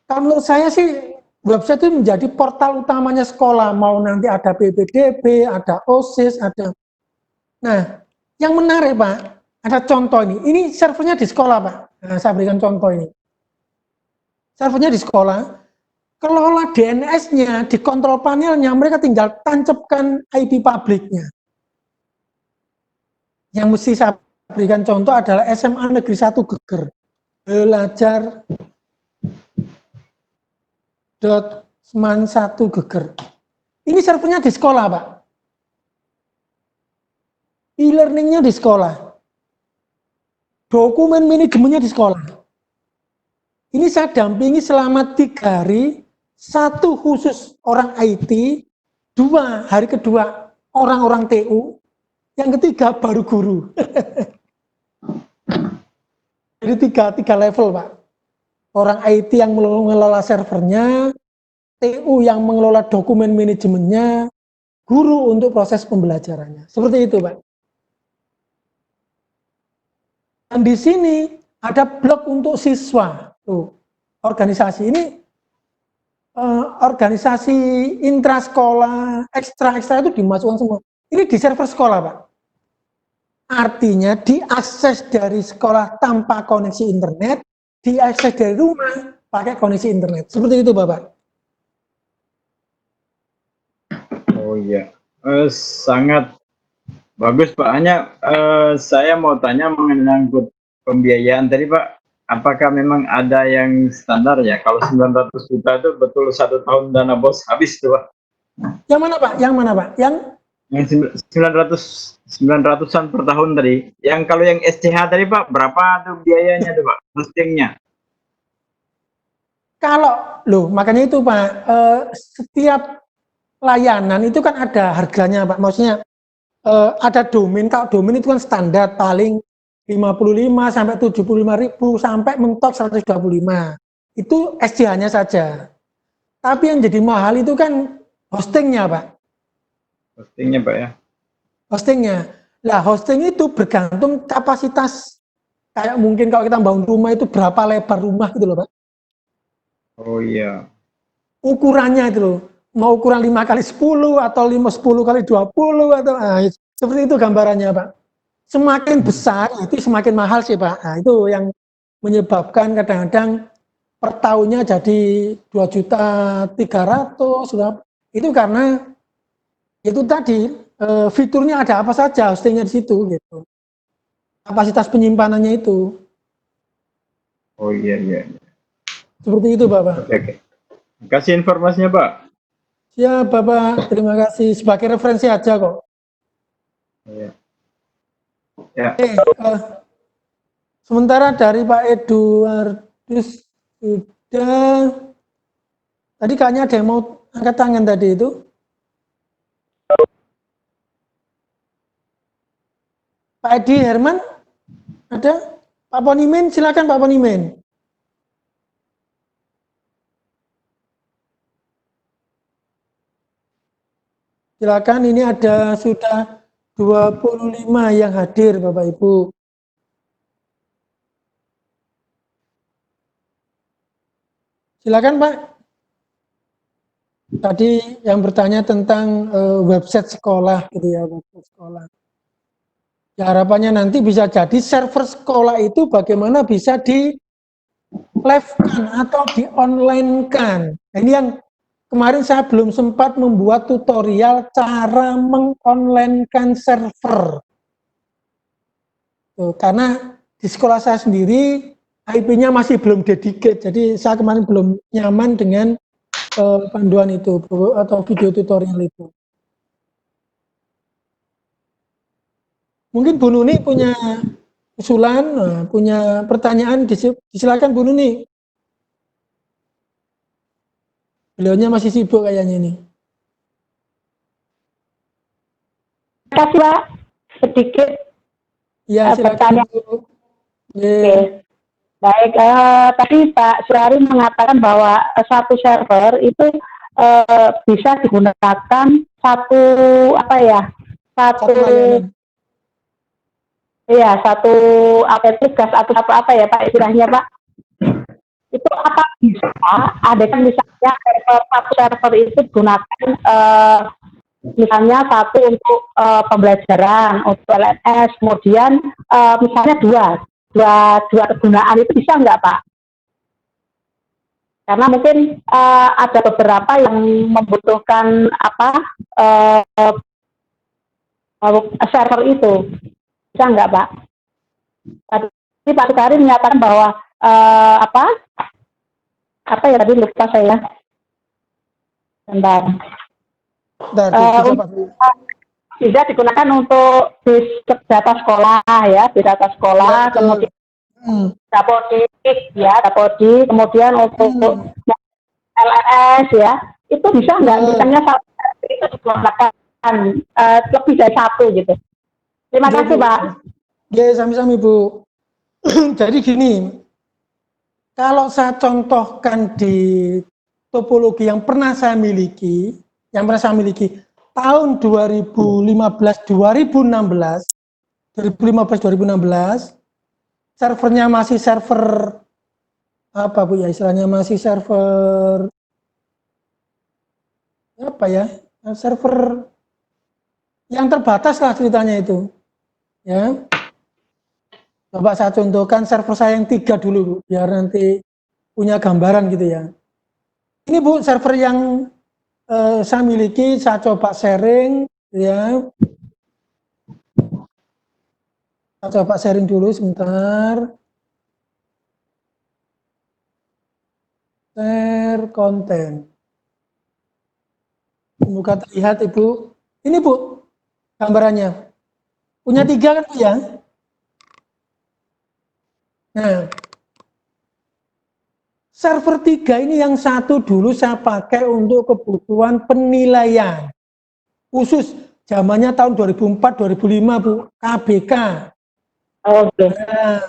Kalau menurut saya sih website itu menjadi portal utamanya sekolah, mau nanti ada PPDB, ada OSIS, ada. Nah, yang menarik Pak, ada contoh ini. Ini servernya di sekolah Pak. Nah, saya berikan contoh ini. Servernya di sekolah, kelola DNS-nya, di kontrol panelnya, mereka tinggal tancapkan IP publiknya. Yang mesti saya berikan contoh adalah SMA Negeri 1 Geger. Belajar .sman 1 Geger. Ini servernya di sekolah Pak. E-learningnya di sekolah. Dokumen manajemennya di sekolah. Ini saya dampingi selama 3 hari, 1 khusus orang IT, 2 hari kedua orang-orang TU, yang ketiga baru guru. Jadi 3 level Pak. Orang IT yang mengelola servernya, TU yang mengelola dokumen manajemennya, guru untuk proses pembelajarannya. Seperti itu Pak. Dan di sini ada blog untuk siswa. Tuh, organisasi ini organisasi intrasekolah, ekstra itu dimasukkan semua. Ini di server sekolah Pak. Artinya diakses dari sekolah tanpa koneksi internet, diakses dari rumah pakai koneksi internet. Seperti itu Bapak. Oh iya, sangat bagus Pak. Hanya saya mau tanya mengenai pembiayaan tadi Pak. Apakah memang ada yang standar ya? Kalau 900 juta itu betul 1 tahun dana bos habis tuh Pak? Yang mana Pak? Yang mana Pak? Yang 900-an per tahun tadi. Yang kalau yang SCH tadi Pak, berapa tuh biayanya tuh Pak? Hostingnya? Kalau makanya itu Pak, setiap layanan itu kan ada harganya Pak. Maksudnya ada domain. Kalau domain itu kan standar paling 55 sampai 75.000 sampai mentok 125. Itu SCH-nya saja. Tapi yang jadi mahal itu kan hostingnya Pak. Hostingnya Pak ya? Hostingnya. Lah hosting itu bergantung kapasitas. Kayak mungkin kalau kita bangun rumah itu berapa lebar rumah gitu loh Pak. Oh iya. Ukurannya itu loh. Mau ukuran 5x10 atau 10x20 atau seperti itu gambarannya Pak. Semakin besar itu semakin mahal sih Pak. Nah, itu yang menyebabkan kadang-kadang per tahunnya jadi 2.300.000. Itu karena itu tadi fiturnya ada apa saja hostingnya di situ gitu. Kapasitas penyimpanannya itu. Oh iya. Seperti itu Bapak. Oke. Kasih informasinya Pak. Siap Bapak, terima kasih. Sebagai referensi aja kok. Iya. Ya. Sementara dari Pak Eduardus sudah. Tadi kayaknya ada yang mau angkat tangan tadi itu. Pak Edi Herman ada? Pak Ponimen, silakan Pak Ponimen. Silakan, ini ada sudah 25 yang hadir Bapak Ibu. Silakan Pak. Tadi yang bertanya tentang website sekolah gitu ya, website sekolah. Ya, harapannya nanti bisa jadi server sekolah itu bagaimana bisa di live-kan atau di online-kan. Nah, ini yang kemarin saya belum sempat membuat tutorial cara meng-online-kan server. Tuh, karena di sekolah saya sendiri IP-nya masih belum dedicate, jadi saya kemarin belum nyaman dengan panduan itu atau video tutorial itu. Mungkin Bu Nuni punya usulan, punya pertanyaan, disilakan Bu Nuni. Beliaunya masih sibuk kayaknya ini. Terima kasih Pak, sedikit Ya, silakan pertanyaan. Bu. Oke. Baik, tadi Pak Surari mengatakan bahwa satu server itu bisa digunakan satu apa ya, Satu layanan. satu tugas atau apa ya Pak istilahnya Pak? Itu apa bisa ada kan misalnya satu server itu digunakan misalnya satu untuk pembelajaran untuk LMS, kemudian misalnya dua kegunaan itu bisa nggak Pak? Karena mungkin ada beberapa yang membutuhkan server itu, bisa nggak Pak? Tadi Pak Sukari menyatakan bahwa apa ya tadi lupa saya. Bentar. Bisa digunakan untuk di data sekolah ya, di data sekolah, kemudian Dapodik, kemudian untuk LRS ya, itu bisa nggak misalnya itu digunakan lebih dari satu gitu. Terima kasih Pak. Ya, sami-sami Bu. Jadi gini, kalau saya contohkan di topologi yang pernah saya miliki, tahun 2015-2016, servernya masih server apa Bu ya, istilahnya masih server apa ya, server yang terbatas lah ceritanya itu ya. Coba saya contohkan server saya yang 3 dulu Bu, biar nanti punya gambaran gitu ya. Ini Bu server yang saya miliki, saya coba sharing ya. Saya coba sharing dulu sebentar. Share konten. Semoga terlihat Ibu. Ini Bu gambarannya. Punya 3 kan Bu ya? Nah, server 3 ini yang satu dulu saya pakai untuk kebutuhan penilaian. Khusus zamannya tahun 2004-2005 Bu, KBK. Oke. Nah,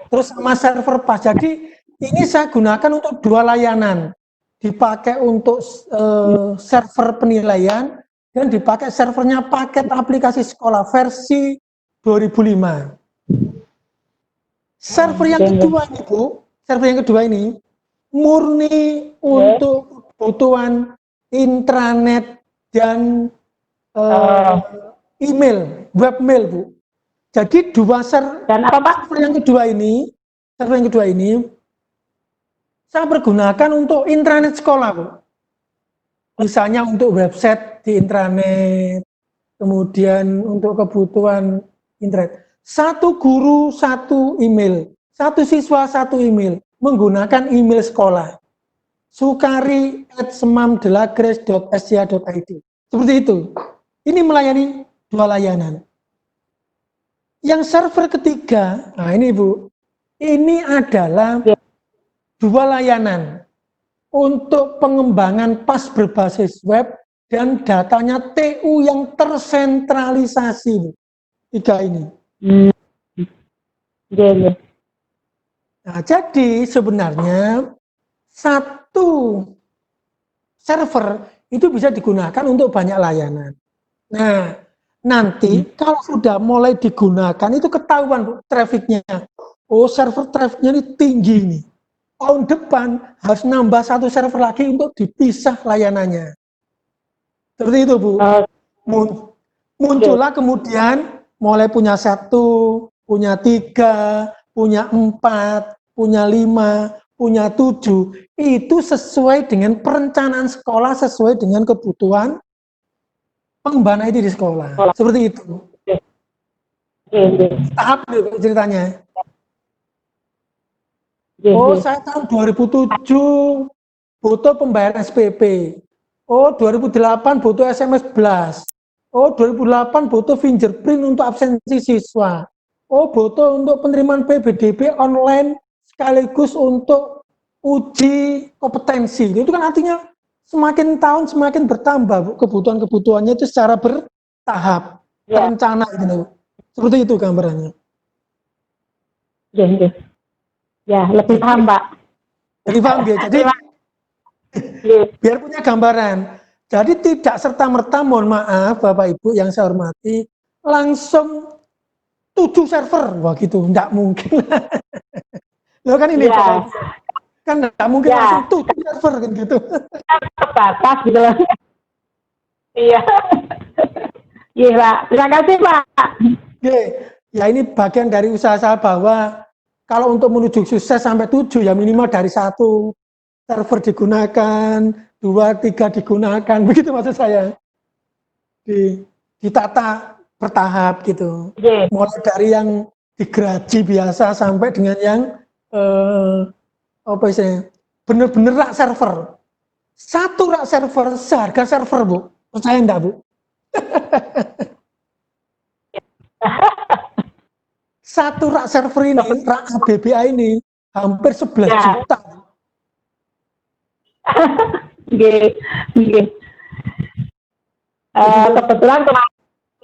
terus sama server pas. Jadi ini saya gunakan untuk 2 layanan. Dipakai untuk server penilaian dan dipakai servernya paket aplikasi sekolah versi 2005. Server yang kedua ini Bu, server yang kedua ini murni untuk kebutuhan intranet dan email, webmail Bu. Jadi server yang kedua ini, saya pergunakan untuk intranet sekolah Bu. Misalnya untuk website di intranet, kemudian untuk kebutuhan internet. Satu guru, satu email. Satu siswa, satu email. Menggunakan email sekolah. sukari@semamdelagres.sca.id. Seperti itu. Ini melayani 2 layanan. Yang server ketiga, nah ini Bu, Ini adalah dua layanan untuk pengembangan PAS berbasis web dan datanya TU yang tersentralisasi. 3 ini. Nah, jadi sebenarnya satu server itu bisa digunakan untuk banyak layanan. Nah, nanti kalau sudah mulai digunakan itu ketahuan Bu, trafficnya. Oh, server trafficnya ini tinggi nih. Tahun depan harus nambah satu server lagi untuk dipisah layanannya. Seperti itu Bu. Muncullah kemudian mulai punya 1, punya 3, punya 4, punya 5, punya 7. Itu sesuai dengan perencanaan sekolah, sesuai dengan kebutuhan pengembangan IT di sekolah. Seperti itu. Tahap itu ceritanya. Oh, saya tahun 2007 butuh pembayaran SPP. Oh, 2008 butuh SMS blast. Oh, 2008 butuh fingerprint untuk absensi siswa. Oh, butuh untuk penerimaan PBDB online sekaligus untuk uji kompetensi. Itu kan artinya semakin tahun semakin bertambah kebutuhan-kebutuhannya itu secara bertahap, terencana gitu. Seperti itu gambarannya. Ya, lebih paham, Pak. Jadi paham ya. Jadi biar punya gambaran. Jadi tidak serta-merta, mohon maaf Bapak Ibu yang saya hormati, langsung 7 server. Wah gitu, enggak mungkin. Loh kan ini Bapak Ibu. Kan enggak mungkin langsung 7 server kan gitu. Terbatas gitu loh. Iya. Iya, Pak. Terima kasih, Pak. Oke. Ya ini bagian dari usaha saya bahwa kalau untuk menuju sukses sampai 7 ya minimal dari 1 server digunakan, 2, 3 digunakan, begitu maksud saya. Ditata bertahap gitu. Mulai dari yang digaji biasa sampai dengan yang apa istilahnya, bener-bener rak server. 1 rak server seharga server Bu. Percaya enggak Bu? 1 rak server ini, rak ABBA ini hampir 11 juta. Kebetulan kemarin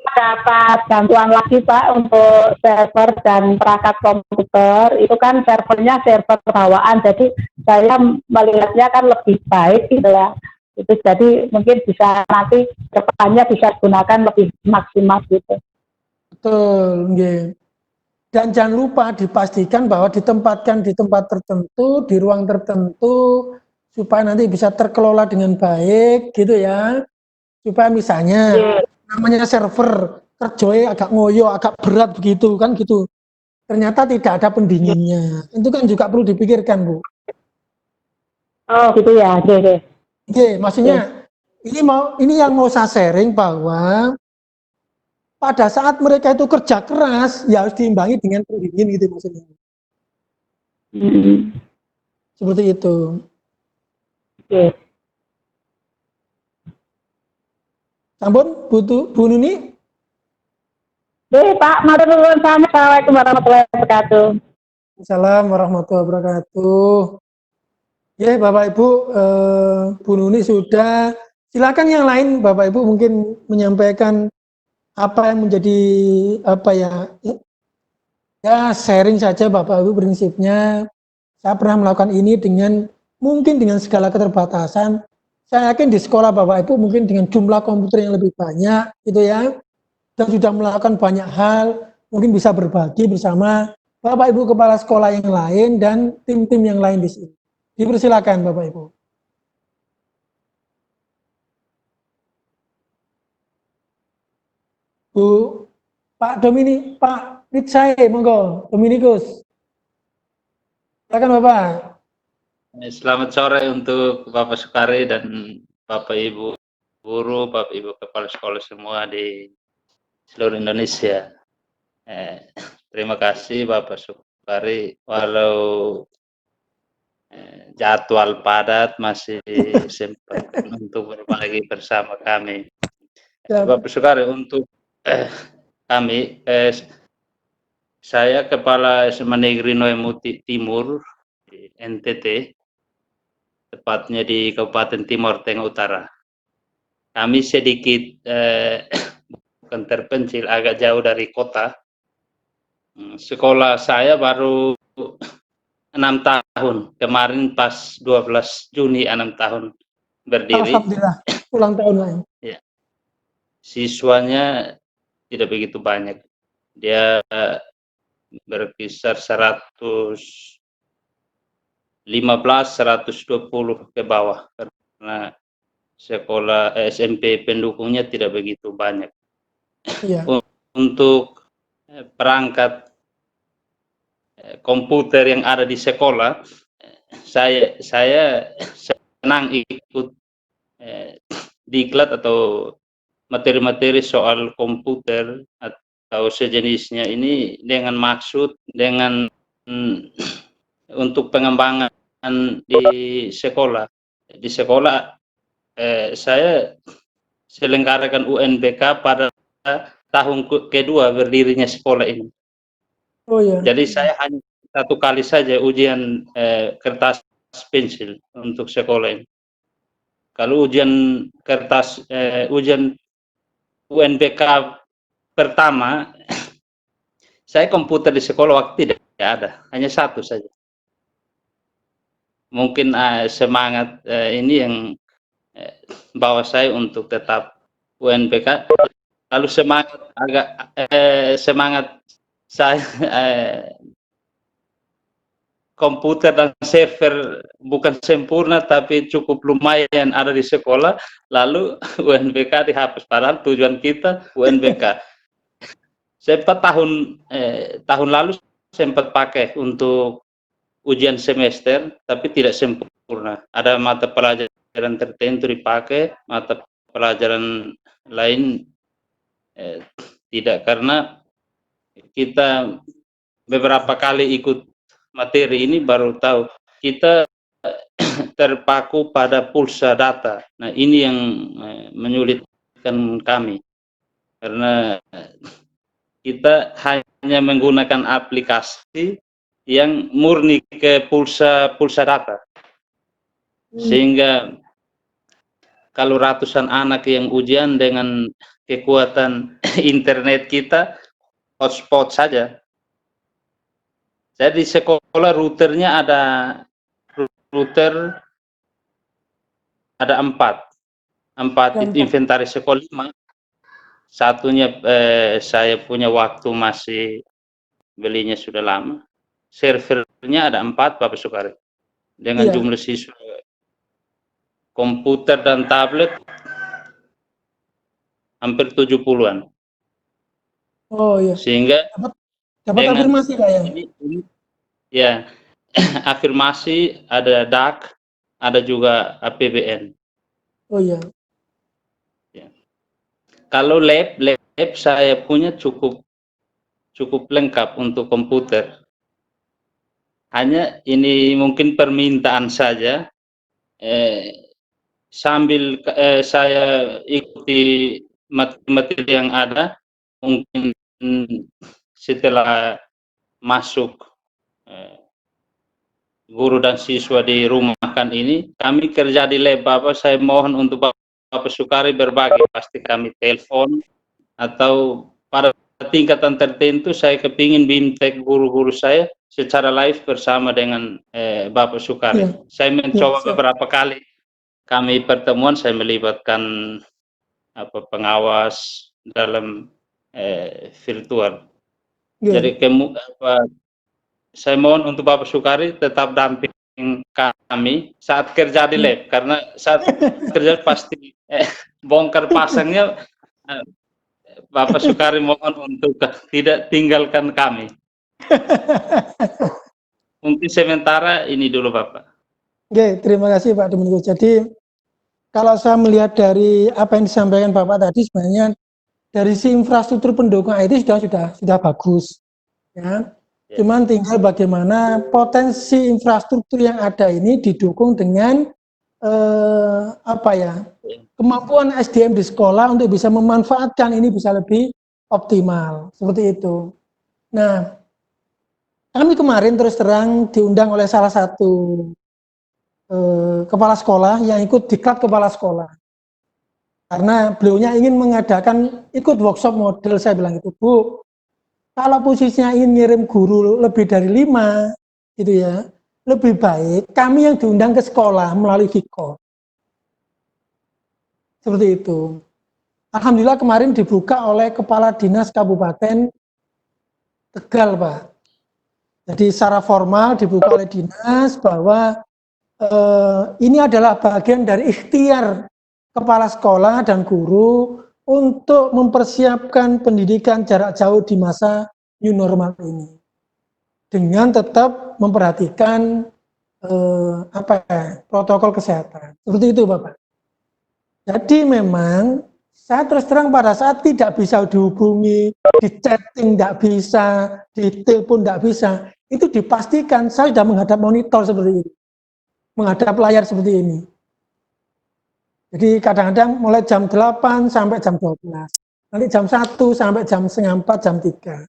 dapat bantuan lagi Pak untuk server dan perangkat komputer. Itu kan servernya server bawaan, jadi saya melihatnya kan lebih baik gitu ya. Itu jadi mungkin bisa nanti depannya bisa digunakan lebih maksimal gitu. Betul, nggih. Dan jangan lupa dipastikan bahwa ditempatkan di tempat tertentu, di ruang tertentu, supaya nanti bisa terkelola dengan baik, gitu ya. Supaya misalnya, namanya server, kerjanya agak ngoyo, agak berat begitu, kan gitu. Ternyata tidak ada pendinginnya. Itu kan juga perlu dipikirkan, Bu. Oh, gitu ya, oke. Oke, maksudnya, ini yang mau saya sharing bahwa pada saat mereka itu kerja keras, ya harus diimbangi dengan pendingin gitu maksudnya. Seperti itu. Oke. Sampun, Bu Nuni? Pak, matur nuwun sami. Assalamualaikum warahmatullahi wabarakatuh. Assalamualaikum warahmatullahi wabarakatuh. Ya, Bapak Ibu, Bu Nuni sudah. Silakan yang lain, Bapak Ibu mungkin menyampaikan apa yang menjadi sharing saja Bapak Ibu prinsipnya. Saya pernah melakukan ini mungkin dengan segala keterbatasan. Saya yakin di sekolah Bapak Ibu mungkin dengan jumlah komputer yang lebih banyak gitu ya, dan sudah melakukan banyak hal, mungkin bisa berbagi bersama Bapak Ibu kepala sekolah yang lain dan tim-tim yang lain di sini. Dipersilakan Bapak Ibu. Bu, Pak Domini, Pak Ritsai, monggo, Dominikus. Silakan Bapak. Selamat sore untuk Bapak Sukari dan Bapak Ibu guru, Bapak Ibu kepala sekolah semua di seluruh Indonesia. Terima kasih Bapak Sukari, walau jadwal padat masih sempat untuk berbagi bersama kami. Bapak Sukari, untuk kami saya Kepala SMA Negeri Noemuti Timur, di NTT, tepatnya di Kabupaten Timur Tengah Utara. Kami sedikit bukan terpencil, agak jauh dari kota. Sekolah saya baru 6 tahun. Kemarin pas 12 Juni 6 tahun berdiri. Alhamdulillah, ulang tahun lah. Ya. Siswanya tidak begitu banyak. Dia berkisar 115, 120 ke bawah karena sekolah SMP pendukungnya tidak begitu banyak. Iya. Untuk perangkat komputer yang ada di sekolah, saya senang ikut diklat atau materi-materi soal komputer atau sejenisnya ini dengan maksud untuk pengembangan di sekolah. Di sekolah saya selenggarakan UNBK pada tahun kedua berdirinya sekolah ini. Oh ya. Jadi saya hanya 1 kali saja ujian kertas pensil untuk sekolah ini. Kalau ujian kertas ujian UNBK pertama, saya komputer di sekolah waktu tidak ada, hanya 1 saja. Mungkin semangat ini yang bawa saya untuk tetap UNBK. Lalu semangat saya komputer dan server bukan sempurna tapi cukup lumayan ada di sekolah, lalu UNBK dihapus, padahal tujuan kita UNBK. Sempat tahun lalu sempat pakai untuk ujian semester tapi tidak sempurna. Ada mata pelajaran tertentu dipakai, mata pelajaran lain tidak, karena kita beberapa kali ikut materi ini baru tahu kita terpaku pada pulsa data. Nah, ini yang menyulitkan kami karena kita hanya menggunakan aplikasi yang murni ke pulsa data, sehingga kalau ratusan anak yang ujian dengan kekuatan internet kita hotspot saja. Jadi sekolah routernya ada 4 itu inventaris sekolah 5. Satunya saya punya waktu masih belinya sudah lama. Servernya ada 4 Bapak Sukari. Dengan jumlah siswa komputer dan tablet hampir 70-an. Oh iya. Sehingga dapat afirmasi Kak ya? Ini ya, afirmasi, ada DAK, ada juga APBN. Oh iya. Ya. Kalau lab saya punya cukup lengkap untuk komputer. Hanya ini mungkin permintaan saja. Sambil saya ikuti materi yang ada, mungkin setelah masuk guru dan siswa di rumahkan ini, kami kerja di lab Bapak, saya mohon untuk Bapak Sukari berbagi, pasti kami telepon atau pada tingkatan tertentu saya kepingin bimtek guru-guru saya secara live bersama dengan Bapak Sukari. Saya mencoba beberapa kali kami pertemuan, saya melibatkan pengawas dalam virtual. Jadi saya mohon untuk Bapak Sukari tetap damping kami saat kerja di lab, karena saat kerja pasti bongkar pasangnya. Bapak Sukari mohon untuk tidak tinggalkan kami. Mungkin sementara ini dulu Bapak. Oke, terima kasih Pak Domingo. Jadi kalau saya melihat dari apa yang disampaikan Bapak tadi, sebenarnya dari si infrastruktur pendukung IT sudah bagus, ya. Cuman tinggal bagaimana potensi infrastruktur yang ada ini didukung dengan kemampuan SDM di sekolah untuk bisa memanfaatkan ini bisa lebih optimal, seperti itu. Nah, kami kemarin terus terang diundang oleh salah satu kepala sekolah yang ikut diklat kepala sekolah. Karena beliaunya ingin mengadakan ikut workshop model, saya bilang itu, Bu, kalau posisinya ingin ngirim guru lebih dari 5, gitu ya, lebih baik kami yang diundang ke sekolah melalui Viko. Seperti itu. Alhamdulillah kemarin dibuka oleh Kepala Dinas Kabupaten Tegal, Pak. Jadi secara formal dibuka oleh dinas bahwa ini adalah bagian dari ikhtiar kepala sekolah dan guru untuk mempersiapkan pendidikan jarak jauh di masa new normal ini, dengan tetap memperhatikan protokol kesehatan. Seperti itu, Bapak. Jadi memang saya terus terang pada saat tidak bisa dihubungi, di chatting tidak bisa, di telepon tidak bisa, itu dipastikan saya sudah menghadap monitor seperti ini, menghadap layar seperti ini. Jadi kadang-kadang mulai jam 8 sampai jam 12, nanti jam 1 sampai jam setengah 4, jam 3.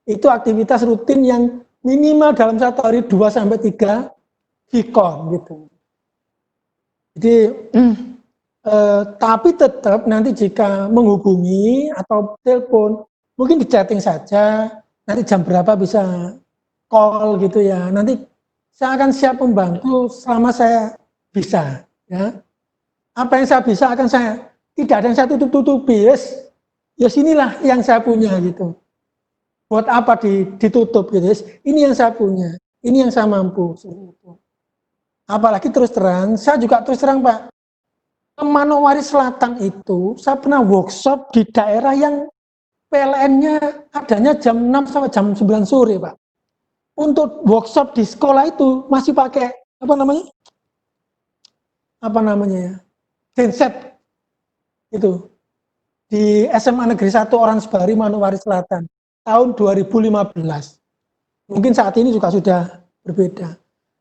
Itu aktivitas rutin yang minimal dalam satu hari 2 sampai 3 Vkon gitu. Jadi tapi tetap nanti jika menghubungi atau telepon, mungkin di chatting saja, nanti jam berapa bisa call gitu ya. Nanti saya akan siap membantu selama saya bisa, ya. Apa yang saya bisa akan saya, tidak ada yang saya tutup-tutupi, ya sinilah yang saya punya gitu. Buat apa ditutup gitu, ini yang saya punya, ini yang saya mampu. Apalagi terus terang, saya juga terus terang, Pak, ke Manowari Selatan itu, saya pernah workshop di daerah yang PLN-nya adanya jam 6 sampai jam 9 sore, Pak. Untuk workshop di sekolah itu masih pakai, apa namanya ya, genset, itu, di SMA Negeri 1 Oransbari, Manowari Selatan, tahun 2015. Mungkin saat ini juga sudah berbeda.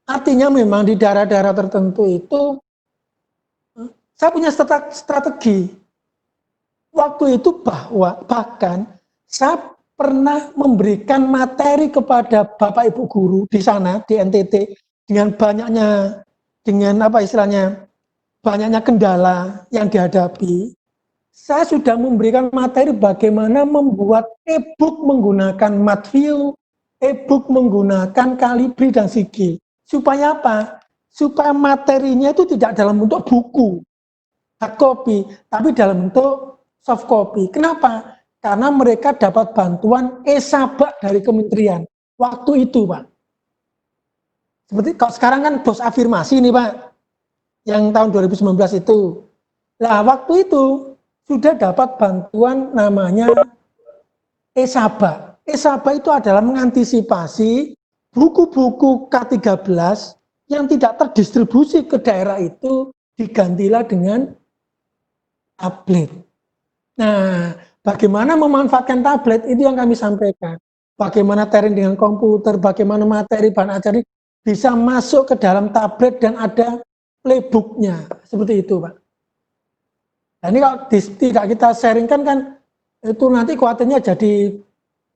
Artinya memang di daerah-daerah tertentu itu, saya punya strategi. Waktu itu bahkan saya pernah memberikan materi kepada Bapak Ibu guru di sana, di NTT, dengan banyaknya kendala yang dihadapi. Saya sudah memberikan materi bagaimana membuat e-book menggunakan Matview, e-book menggunakan Calibri dan Sigil. Supaya apa? Supaya materinya itu tidak dalam bentuk buku, hard copy, tapi dalam bentuk soft copy. Kenapa? Karena mereka dapat bantuan e-sabak dari kementerian. Waktu itu, Pak. Seperti kalau sekarang kan bos afirmasi nih, Pak. Yang tahun 2019 itu. Nah, waktu itu sudah dapat bantuan namanya e-sabak. E-sabak itu adalah mengantisipasi buku-buku K13 yang tidak terdistribusi ke daerah itu, digantilah dengan tablet. Nah, bagaimana memanfaatkan tablet itu yang kami sampaikan. Bagaimana sharing dengan komputer, bagaimana materi bahan ajar ini bisa masuk ke dalam tablet dan ada playbooknya. Seperti itu, Pak. Nah, ini kalau tidak kita sharingkan kan, itu nanti khawatirnya jadi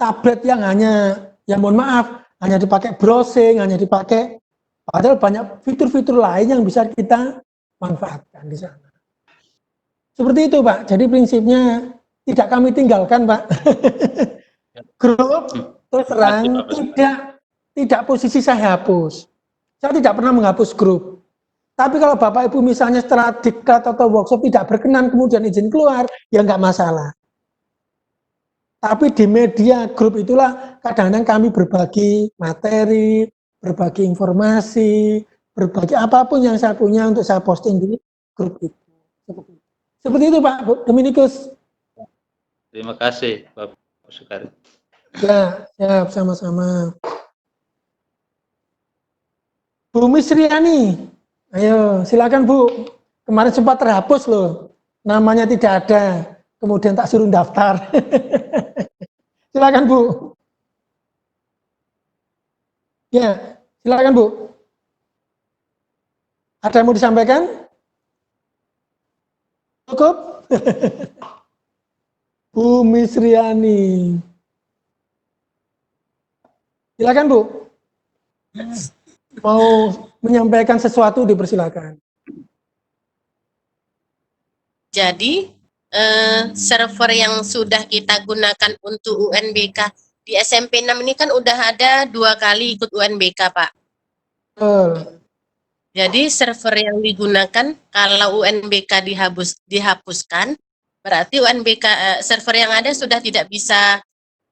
tablet yang hanya, ya mohon maaf, hanya dipakai browsing, hanya dipakai, padahal banyak fitur-fitur lain yang bisa kita manfaatkan di sana. Seperti itu, Pak. Jadi prinsipnya tidak kami tinggalkan, Pak. Grup terus terang tidak posisi saya hapus. Saya tidak pernah menghapus grup. Tapi kalau Bapak Ibu misalnya setelah diklat atau workshop tidak berkenan kemudian izin keluar, ya nggak masalah. Tapi di media grup itulah kadang-kadang kami berbagi materi, berbagi informasi, berbagi apapun yang saya punya untuk saya posting di grup itu. Seperti itu, Pak Dominikus. Terima kasih, Bapak Sukari. Ya, siap, sama-sama. Bu Misriani, ayo silakan Bu. Kemarin sempat terhapus loh, namanya tidak ada, kemudian tak suruh daftar. Silakan Bu. Ya, silakan Bu. Ada yang mau disampaikan? Cukup? Bu Misriani. Silakan Bu. mau menyampaikan sesuatu dipersilakan. Jadi server yang sudah kita gunakan untuk UNBK di SMP 6 ini kan udah ada 2 kali ikut UNBK, Pak. Betul. Jadi server yang digunakan kalau UNBK dihapuskan, berarti UNBK server yang ada sudah tidak bisa.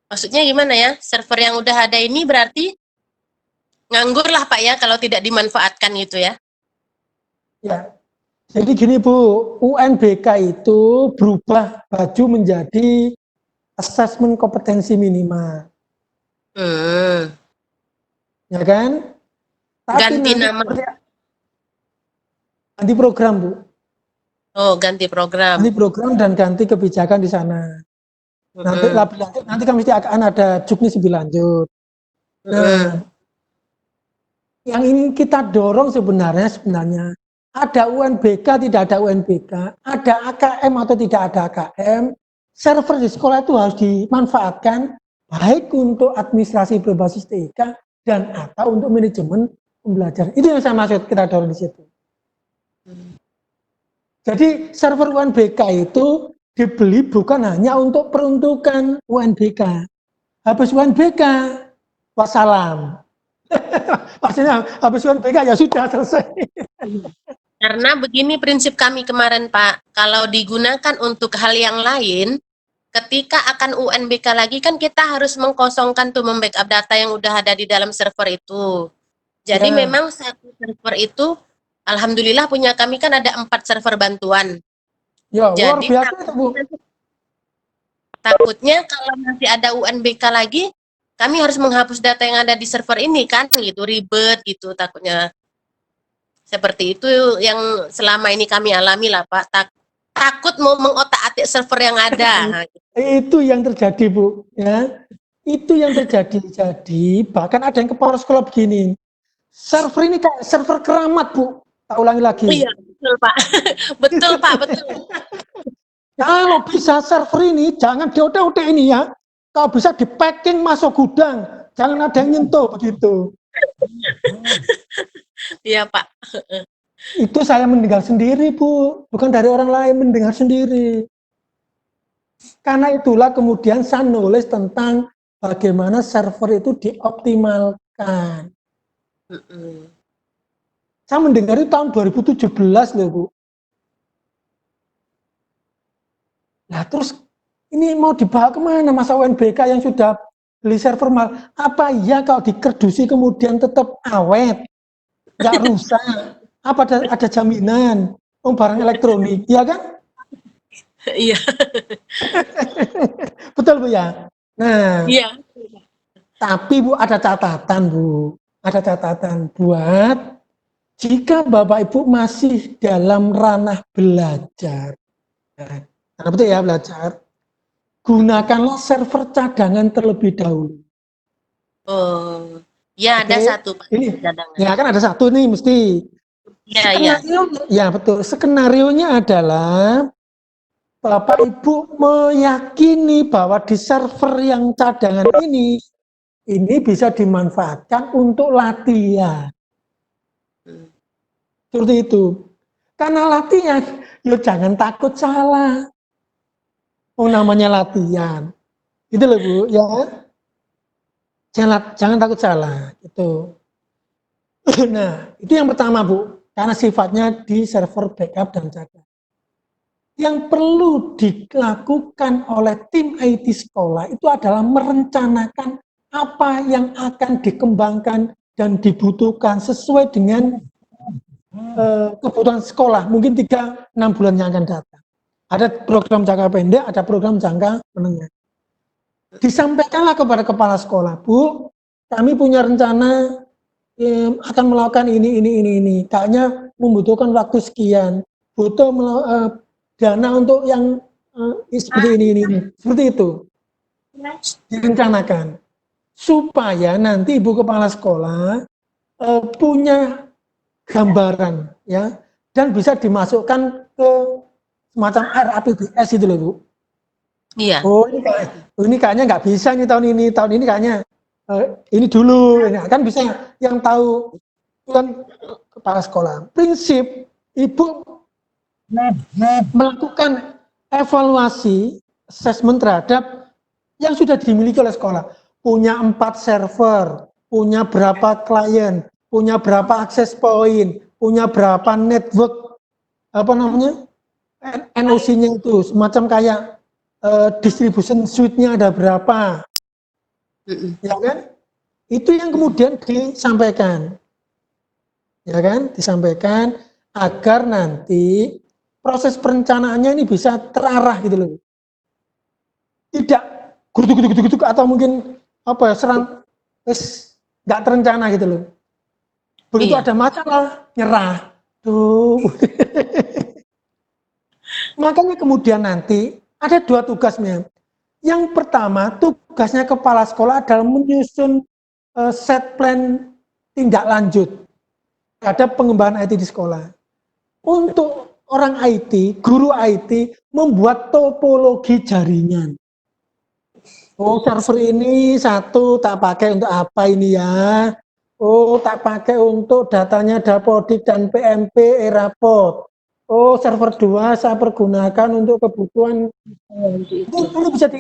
Maksudnya gimana ya? Server yang udah ada ini berarti nganggur lah, Pak ya, kalau tidak dimanfaatkan gitu ya. Ya. Jadi gini Bu, UNBK itu berubah baju menjadi asesmen kompetensi minimal. Ya kan? Tapi Ganti nanti nama. ganti program Bu. Oh, ganti program. Ganti program dan ganti kebijakan di sana. Nanti lebih lanjut, nanti kan mesti akan ada juknis lebih lanjut. Nah, yang ingin kita dorong sebenarnya ada UNBK, tidak ada UNBK, ada AKM atau tidak ada AKM, server di sekolah itu harus dimanfaatkan baik untuk administrasi berbasis TIK dan atau untuk manajemen pembelajaran. Itu yang saya maksud kita dorong di situ. Jadi server UNBK itu dibeli bukan hanya untuk peruntukan UNBK. Habis UNBK, wassalam. Maksudnya habis UNBK ya sudah selesai. Karena begini prinsip kami kemarin, Pak, kalau digunakan untuk hal yang lain, ketika akan UNBK lagi kan kita harus mengkosongkan tuh membackup data yang udah ada di dalam server itu. Jadi Ya. memang satu server itu, alhamdulillah punya kami kan ada 4 server bantuan. Ya, luar Jadi biasa itu Bu. takutnya kalau nanti ada UNBK lagi, kami harus menghapus data yang ada di server ini kan, gitu, ribet gitu takutnya. Seperti itu yang selama ini kami alami lah Pak, takut mau mengotak-atik server yang ada. Itu yang terjadi Bu, ya. Itu yang terjadi. Jadi bahkan ada yang kepala sekolah begini. Server ini kayak server keramat Bu. Tak ulangi lagi. Iya, betul Pak. Betul Pak, betul. Kalau bisa server ini jangan diotek-otek ini ya. Kalau bisa di packing masuk gudang, jangan ada yang nyentuh begitu. Iya Pak. Itu saya mendengar sendiri Bu, bukan dari orang lain, mendengar sendiri. Karena itulah kemudian saya nulis tentang bagaimana server itu dioptimalkan. Saya mendengar itu tahun 2017 loh Bu. Nah terus ini mau dibawa kemana masa UNBK yang sudah beli server mal? Apa iya kalau dikerdusi kemudian tetap awet, nggak rusak? Apa ada jaminan? Barang elektronik, ya kan? Iya. Betul Bu ya? Nah, Iya. tapi Bu ada catatan Bu. Ada catatan buat jika Bapak Ibu masih dalam ranah belajar. Nah, betul ya belajar. Gunakanlah server cadangan terlebih dahulu. Oh, ya ada Oke, satu Pak. ini, Cadangan. ya kan ada satu nih mesti. Iya, iya. Ya betul. Skenarionya adalah Bapak Ibu meyakini bahwa di server yang cadangan ini bisa dimanfaatkan untuk latihan. Seperti itu. Karena latihan, ya jangan takut salah. Oh namanya latihan. Itu loh Bu, ya. Jangan takut salah. Itu. Nah, itu yang pertama Bu. Karena sifatnya di server backup dan cadangan. Yang perlu dilakukan oleh tim IT sekolah itu adalah merencanakan apa yang akan dikembangkan dan dibutuhkan sesuai dengan kebutuhan sekolah, mungkin 3-6 bulan yang akan datang. Ada program jangka pendek, ada program jangka menengah. Disampaikanlah kepada kepala sekolah, Bu, kami punya rencana akan melakukan ini. Kayaknya membutuhkan waktu sekian, butuh dana untuk yang seperti ini. Seperti itu. Direncanakan. Supaya nanti Ibu Kepala Sekolah punya gambaran ya dan bisa dimasukkan ke semacam RAPBS itu loh Bu. Iya. Oh ini kayaknya nggak bisa nih tahun ini kayaknya ini dulu, ini kan bisa yang tahu itu kan kepala sekolah. Prinsip ibu melakukan evaluasi assessment terhadap yang sudah dimiliki oleh sekolah. Punya 4 server, punya berapa klien, punya berapa akses point, punya berapa network, apa namanya, NOC-nya itu, semacam kayak distribution suite-nya ada berapa, ya kan? Itu yang kemudian disampaikan, ya kan? Disampaikan agar nanti proses perencanaannya ini bisa terarah gitu loh. Tidak guduk atau mungkin apa ya, serang nggak terencana gitu loh. Begitu ada masalah, nyerah. Tuh. Makanya kemudian nanti ada 2 tugasnya. Yang pertama, tugasnya kepala sekolah adalah menyusun set plan tindak lanjut terhadap pengembangan IT di sekolah. Untuk orang IT, guru IT membuat topologi jaringan. Oh, server ini 1 tak pakai untuk apa ini ya? Oh, tak pakai untuk datanya Dapodik dan PMP Eraport. Oh, server 2 saya pergunakan untuk kebutuhan itu perlu bisa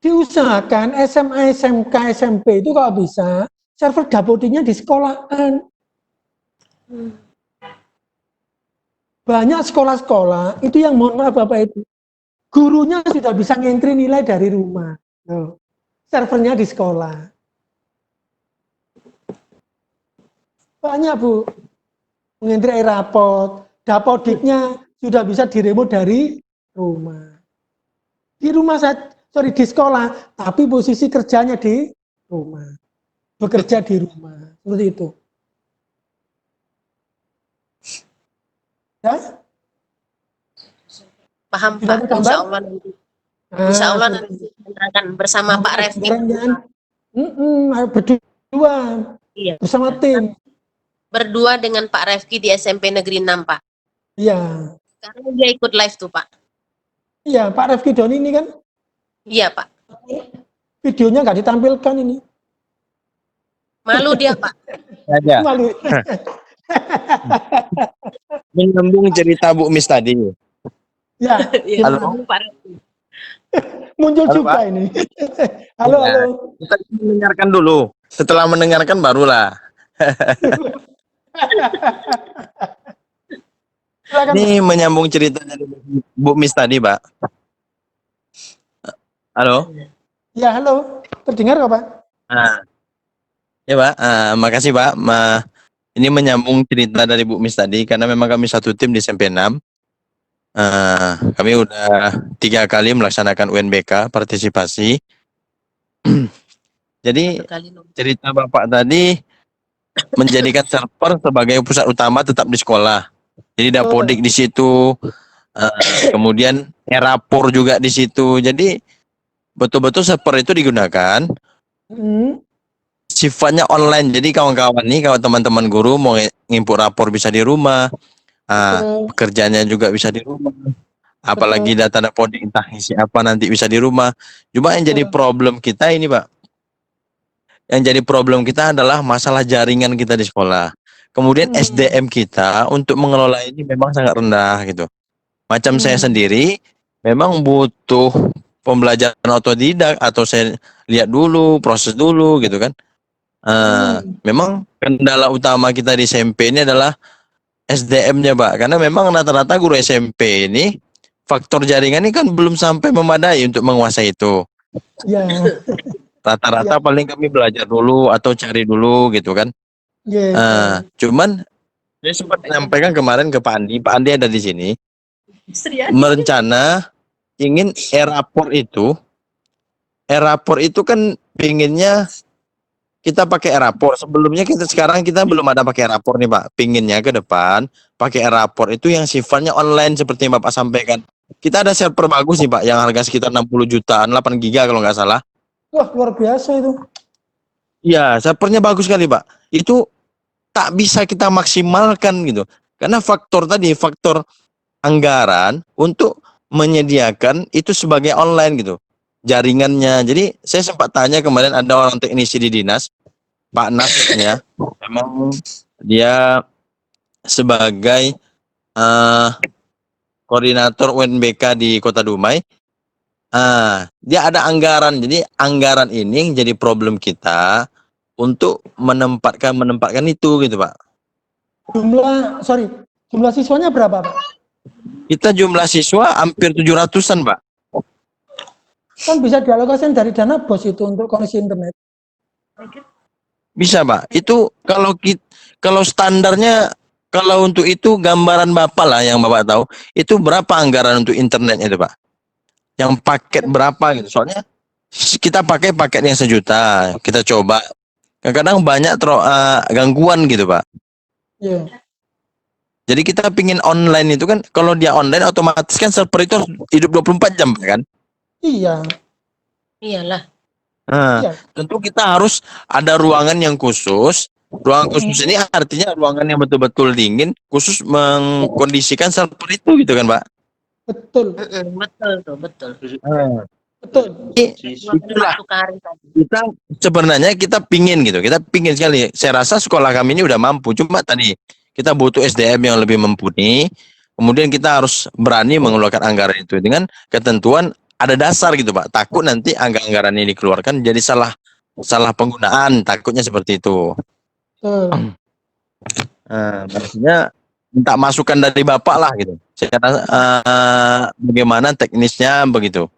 diusahakan SMA, SMK, SMP itu kalau bisa server Dapodiknya di sekolahan. Banyak sekolah-sekolah itu yang mohon maaf Bapak Ibu, gurunya sudah bisa ngentri nilai dari rumah. Loh, servernya di sekolah. Banyak Bu, mengentri rapot, Dapodiknya sudah bisa diremote dari rumah. Di rumah di sekolah, tapi posisi kerjanya di rumah. Bekerja di rumah, seperti itu. Ya? Paham Sudah Pak, tergambar? insya Allah nanti akan bersama Pak Refki. Berdua, Iya. bersama tim. Berdua dengan Pak Refki di SMP Negeri 6 Pak. Iya. Sekarang dia ikut live tuh Pak. Iya, Pak Refki Doni ini kan. Iya Pak. Videonya nggak ditampilkan ini. Malu dia Pak. Aja. Malu. Menyambung cerita Bu Mis tadi. Ya, Iya, Halo. Pak Refki. muncul Halo, juga Pak. ini. Halo, Ya. halo. Kita mendengarkan dulu. Setelah mendengarkan barulah. Silakan, Ini menyambung cerita dari Bu Mis tadi, Pak. Halo. ya, halo. Terdengar nggak, Pak? Nah, ya Pak. Makasih Pak. Ini menyambung cerita dari Bu Mis tadi karena memang kami satu tim di SMP 6. Kami udah 3 kali melaksanakan UNBK partisipasi. Jadi cerita Bapak tadi menjadikan server sebagai pusat utama tetap di sekolah. Jadi Dapodik di situ, kemudian Erapor juga di situ. Jadi betul-betul server itu digunakan. Sifatnya online. Jadi kawan-kawan nih, kalau teman-teman guru mau ngimput rapor bisa di rumah. Pekerjaannya juga bisa di rumah. Apalagi data Dapodik entah isi apa nanti bisa di rumah. Cuma yang jadi problem kita ini, Pak. Yang jadi problem kita adalah masalah jaringan kita di sekolah. Kemudian SDM kita untuk mengelola ini memang sangat rendah gitu. Macam saya sendiri memang butuh pembelajaran otodidak atau saya lihat dulu, proses dulu gitu kan. Memang kendala utama kita di SMP ini adalah SDM-nya, Pak. Karena memang rata-rata guru SMP ini faktor jaringan ini kan belum sampai memadai untuk menguasai itu. Ya. Rata-rata paling kami belajar dulu atau cari dulu gitu kan. Cuman saya sempat menyampaikan kemarin ke Pak Andi. Pak Andi ada di sini. Merencana ingin Erapor itu kan pinginnya kita pakai Erapor. Sebelumnya sekarang kita belum ada pakai Erapor nih Pak. Pinginnya ke depan pakai Erapor itu yang sifatnya online seperti yang Bapak sampaikan. Kita ada server bagus nih Pak yang harga sekitar 60 jutaan, 8 giga kalau nggak salah. Wah, luar biasa itu. Iya, servernya bagus sekali Pak. Itu tak bisa kita maksimalkan gitu. Karena faktor anggaran untuk menyediakan itu sebagai online gitu. jaringannya. Jadi saya sempat tanya kemarin ada orang teknisi di dinas, Pak Nas ya, memang dia sebagai koordinator UNBK di Kota Dumai. Dia ada anggaran. Jadi anggaran ini yang jadi problem kita untuk menempatkan itu gitu Pak. Jumlah siswanya berapa Pak? Kita jumlah siswa hampir 700-an Pak. Kan bisa dialokasikan dari dana BOS itu untuk koneksi internet. Bisa Pak. Itu kalau standarnya, kalau untuk itu gambaran Bapak lah yang Bapak tahu, itu berapa anggaran untuk internet itu Pak? Yang paket berapa gitu? Soalnya kita pakai paket yang 1 juta, kita coba. Kadang-kadang banyak gangguan gitu Pak. Iya. Jadi kita pingin online itu kan, kalau dia online otomatis kan server itu harus hidup 24 jam kan? Iya. Iyalah. Iya. Tentu kita harus ada ruangan yang khusus. Ruangan khusus ini artinya ruangan yang betul-betul dingin, khusus mengkondisikan server itu gitu kan Pak? Betul. Betul tuh, betul. Betul. Itulah kita sebenarnya kita pingin gitu, kita pingin sekali. Saya rasa sekolah kami ini udah mampu, cuma tadi kita butuh SDM yang lebih mumpuni. Kemudian kita harus berani mengeluarkan anggaran itu dengan ketentuan ada dasar gitu Pak. Takut nanti anggaran ini dikeluarkan jadi salah penggunaan, takutnya seperti itu. Maksudnya minta masukan dari Bapak lah gitu. Saya kata bagaimana teknisnya begitu.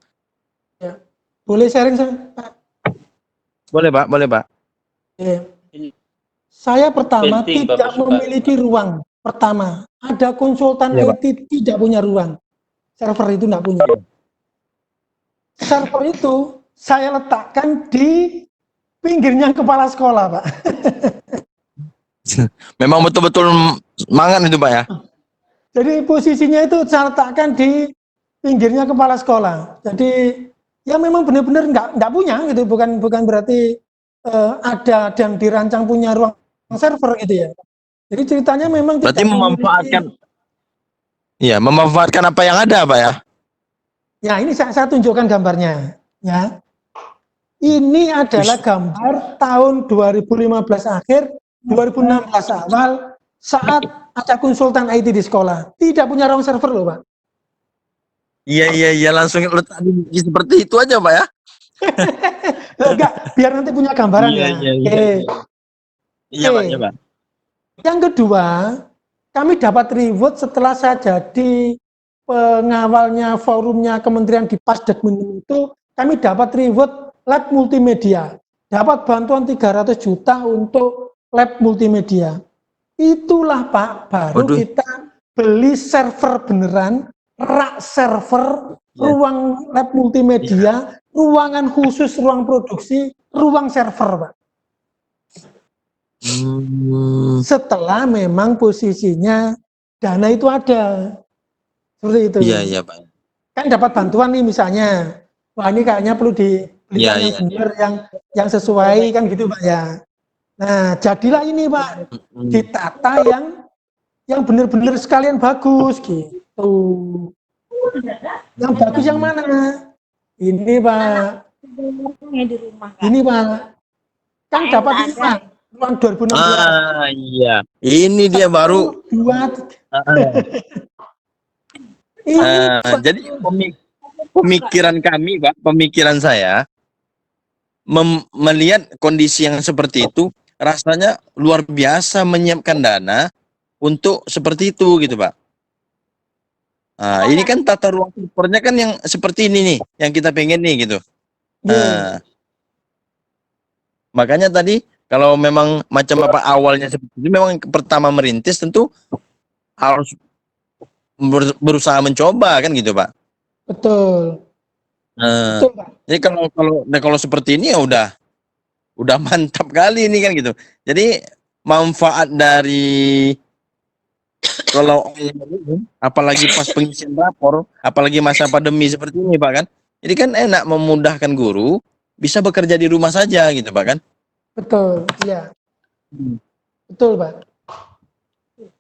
Ya. Boleh sharing Pak? Boleh Pak, boleh Pak. Ya. Saya pertama Penting, tidak Bapak memiliki ruang. Pertama, ada konsultan Ya, Pak. IT tidak punya ruang. Server itu tidak punya. Server itu saya letakkan di pinggirnya kepala sekolah, Pak. Memang betul-betul semangat itu Pak ya. Jadi posisinya itu saya letakkan di pinggirnya kepala sekolah. Jadi ya memang benar-benar nggak punya gitu, bukan berarti ada dan dirancang punya ruang server gitu ya. Jadi ceritanya memang Berarti tidak memanfaatkan, iya, memanfaatkan apa yang ada Pak ya. Ya ini saya tunjukkan gambarnya ya. Ini adalah gambar tahun 2015 akhir, 2016 awal saat ada konsultan IT di sekolah. Tidak punya ruang server loh Pak. Iya langsung letak seperti itu aja Pak ya. Enggak, biar nanti punya gambaran ya. Oke. Iya Pak, iya Pak. Yang kedua, kami dapat reward setelah saya jadi pengawalnya forumnya Kementerian di Pasdekmen itu, kami dapat reward lab multimedia. Dapat bantuan 300 juta untuk lab multimedia. Itulah Pak, baru kita beli server beneran, rak server, ruang lab multimedia, ruangan khusus, ruang produksi, ruang server Pak. Setelah memang posisinya dana itu ada. Seperti itu. Iya Pak. Kan dapat bantuan nih misalnya. Wah ini kayaknya perlu dibelikan yang benar, yang sesuai kan gitu Pak ya. Nah jadilah ini Pak, ditata yang benar-benar sekalian bagus gitu. Yang bagus yang mana? Ini Pak. Ini Pak. Kan dapat ini Pak. Ruang 2016. Iya. Ini dia baru. Jadi pemikiran kami Pak, pemikiran saya melihat kondisi yang seperti itu, rasanya luar biasa menyiapkan dana untuk seperti itu gitu Pak. Ini kan tata ruang servernya kan yang seperti ini nih, yang kita pengen nih gitu. Makanya tadi kalau memang macam apa awalnya seperti itu, memang pertama merintis tentu harus berusaha mencoba kan gitu Pak. Betul. Betul Pak. Jadi kalau seperti ini ya udah mantap kali ini kan gitu. Jadi manfaat dari kalau apalagi pas pengisian rapor, apalagi masa pandemi seperti ini Pak kan. Jadi kan enak, memudahkan guru bisa bekerja di rumah saja gitu Pak kan. Betul, iya. Betul, Pak.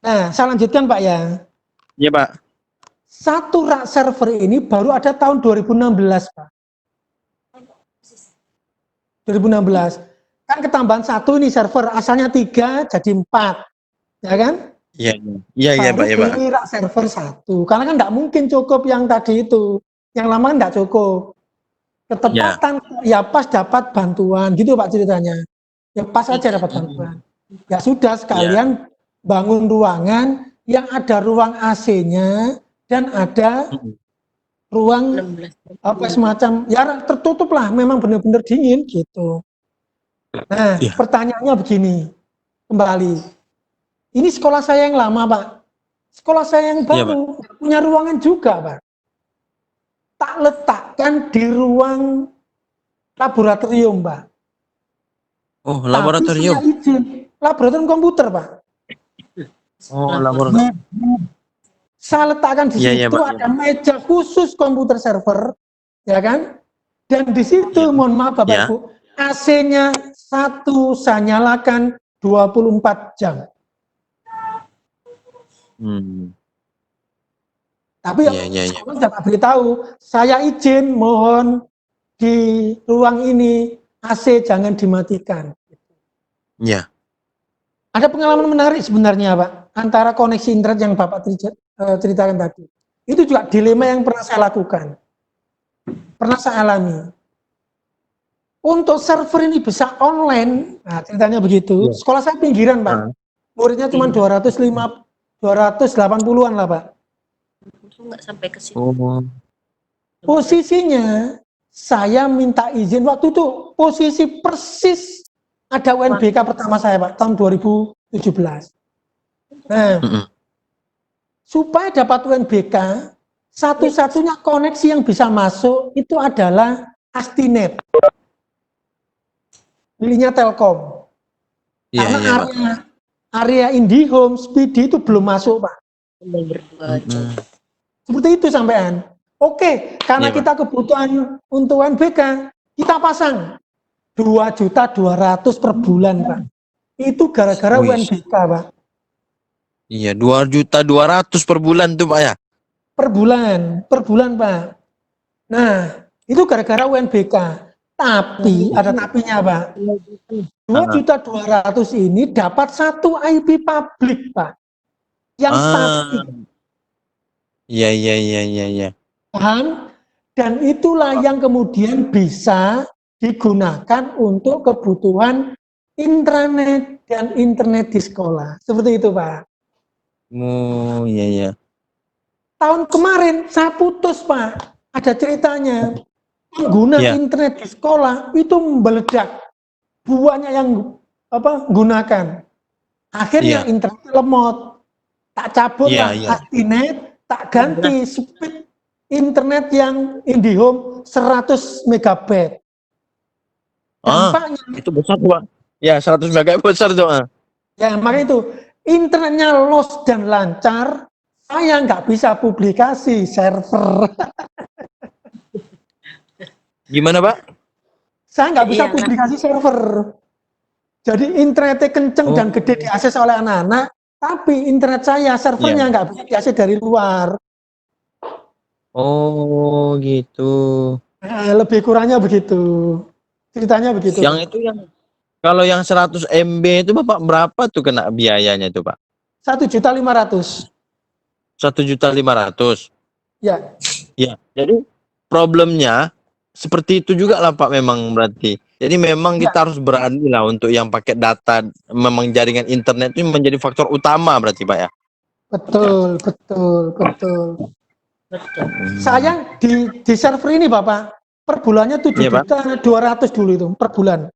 Nah, saya lanjutkan, Pak ya. Iya, Pak. Satu rak server ini baru ada tahun 2016, Pak. 2016. Kan ketambahan satu nih server, asalnya 3 jadi 4, ya kan? Iya, iya, Pak, Baru ya, Pak. beli rak server 1, karena kan nggak mungkin cukup yang tadi itu, yang lama kan nggak cukup. Ketepatan ya pas dapat bantuan gitu Pak ceritanya. Ya pas aja dapat bantuan. Ya sudah sekalian bangun ruangan yang ada ruang AC-nya dan ada ruang 16. apa semacam ya tertutup lah, memang benar-benar dingin gitu. Nah, Iya. pertanyaannya begini, kembali. Ini sekolah saya yang lama Pak. Sekolah saya yang Iya, baru punya ruangan juga Pak. Tak letakkan di ruang laboratorium Pak. Oh, Tapi laboratorium. saya izin laboratorium komputer Pak. Oh, laboratorium. Saya letakkan di Iya, iya, situ Pak, ada meja khusus komputer server, ya kan? Dan di situ mohon maaf Bapak Ya. Ibu, AC-nya satu saya nyalakan 24 jam. Tapi Iya. sekolah tidak beritahu, saya izin mohon di ruang ini AC jangan dimatikan. Iya. Ada pengalaman menarik sebenarnya Pak, antara koneksi internet yang Bapak ceritakan tadi. Itu juga dilema yang pernah saya lakukan, pernah saya alami. Untuk server ini bisa online, nah ceritanya begitu. Sekolah saya pinggiran Pak, muridnya cuma 280-an lah Pak. Nggak sampai ke situ. Oh. Posisinya saya minta izin waktu itu posisi persis ada UNBK pertama saya Pak tahun 2017. Nah, supaya dapat UNBK satu-satunya koneksi yang bisa masuk itu adalah Astinet, miliknya Telkom. Iya, Karena iya, Pak. area IndiHome, Speedy itu belum masuk Pak. Seperti itu sampean. Oke, karena Iya, Pak. kita kebutuhan untuk UNBK, kita pasang 2.200.000 per bulan, Pak. Itu gara-gara Wih. UNBK, Pak. Iya, 2.200.000 per bulan tuh, Pak ya. Per bulan, Pak. Nah, itu gara-gara UNBK. Tapi ada tapinya, Pak. 2.200.000 ini dapat satu IP publik, Pak. Yang stabil. Iya. Paham? Dan itulah yang kemudian bisa digunakan untuk kebutuhan intranet dan internet di sekolah. Seperti itu, Pak. Oh, iya. Tahun kemarin saya putus, Pak. Ada ceritanya. Pengguna Iya. internet di sekolah itu meledak. Banyak yang gunakan. Akhirnya Iya. internet lemot. Tak cabut lah Iya. Astinet, tak ganti speed internet yang IndiHome 100 MB. Dampaknya, Itu besar tuh, Pak. Ya, 100 MB besar tuh. ya makanya itu, internetnya los dan lancar, saya nggak bisa publikasi server. Gimana, Pak? Saya nggak bisa Iya. publikasi server. Jadi internetnya kenceng dan gede diakses oleh anak-anak, tapi internet saya servernya nggak bisa diakses dari luar. Oh, gitu. Lebih kurangnya begitu. Ceritanya begitu. Yang itu kalau yang 100 MB itu Bapak berapa tuh kena biayanya itu, Pak? 1.500.000. 1.500.000. Ya. Ya, jadi problemnya seperti itu juga lah Pak memang berarti. Jadi memang kita harus berani lah untuk yang pakai data, memang jaringan internet itu menjadi faktor utama berarti Pak ya. Betul. Saya di server ini Bapak, per bulannya 7.200.000 dulu itu, per bulan.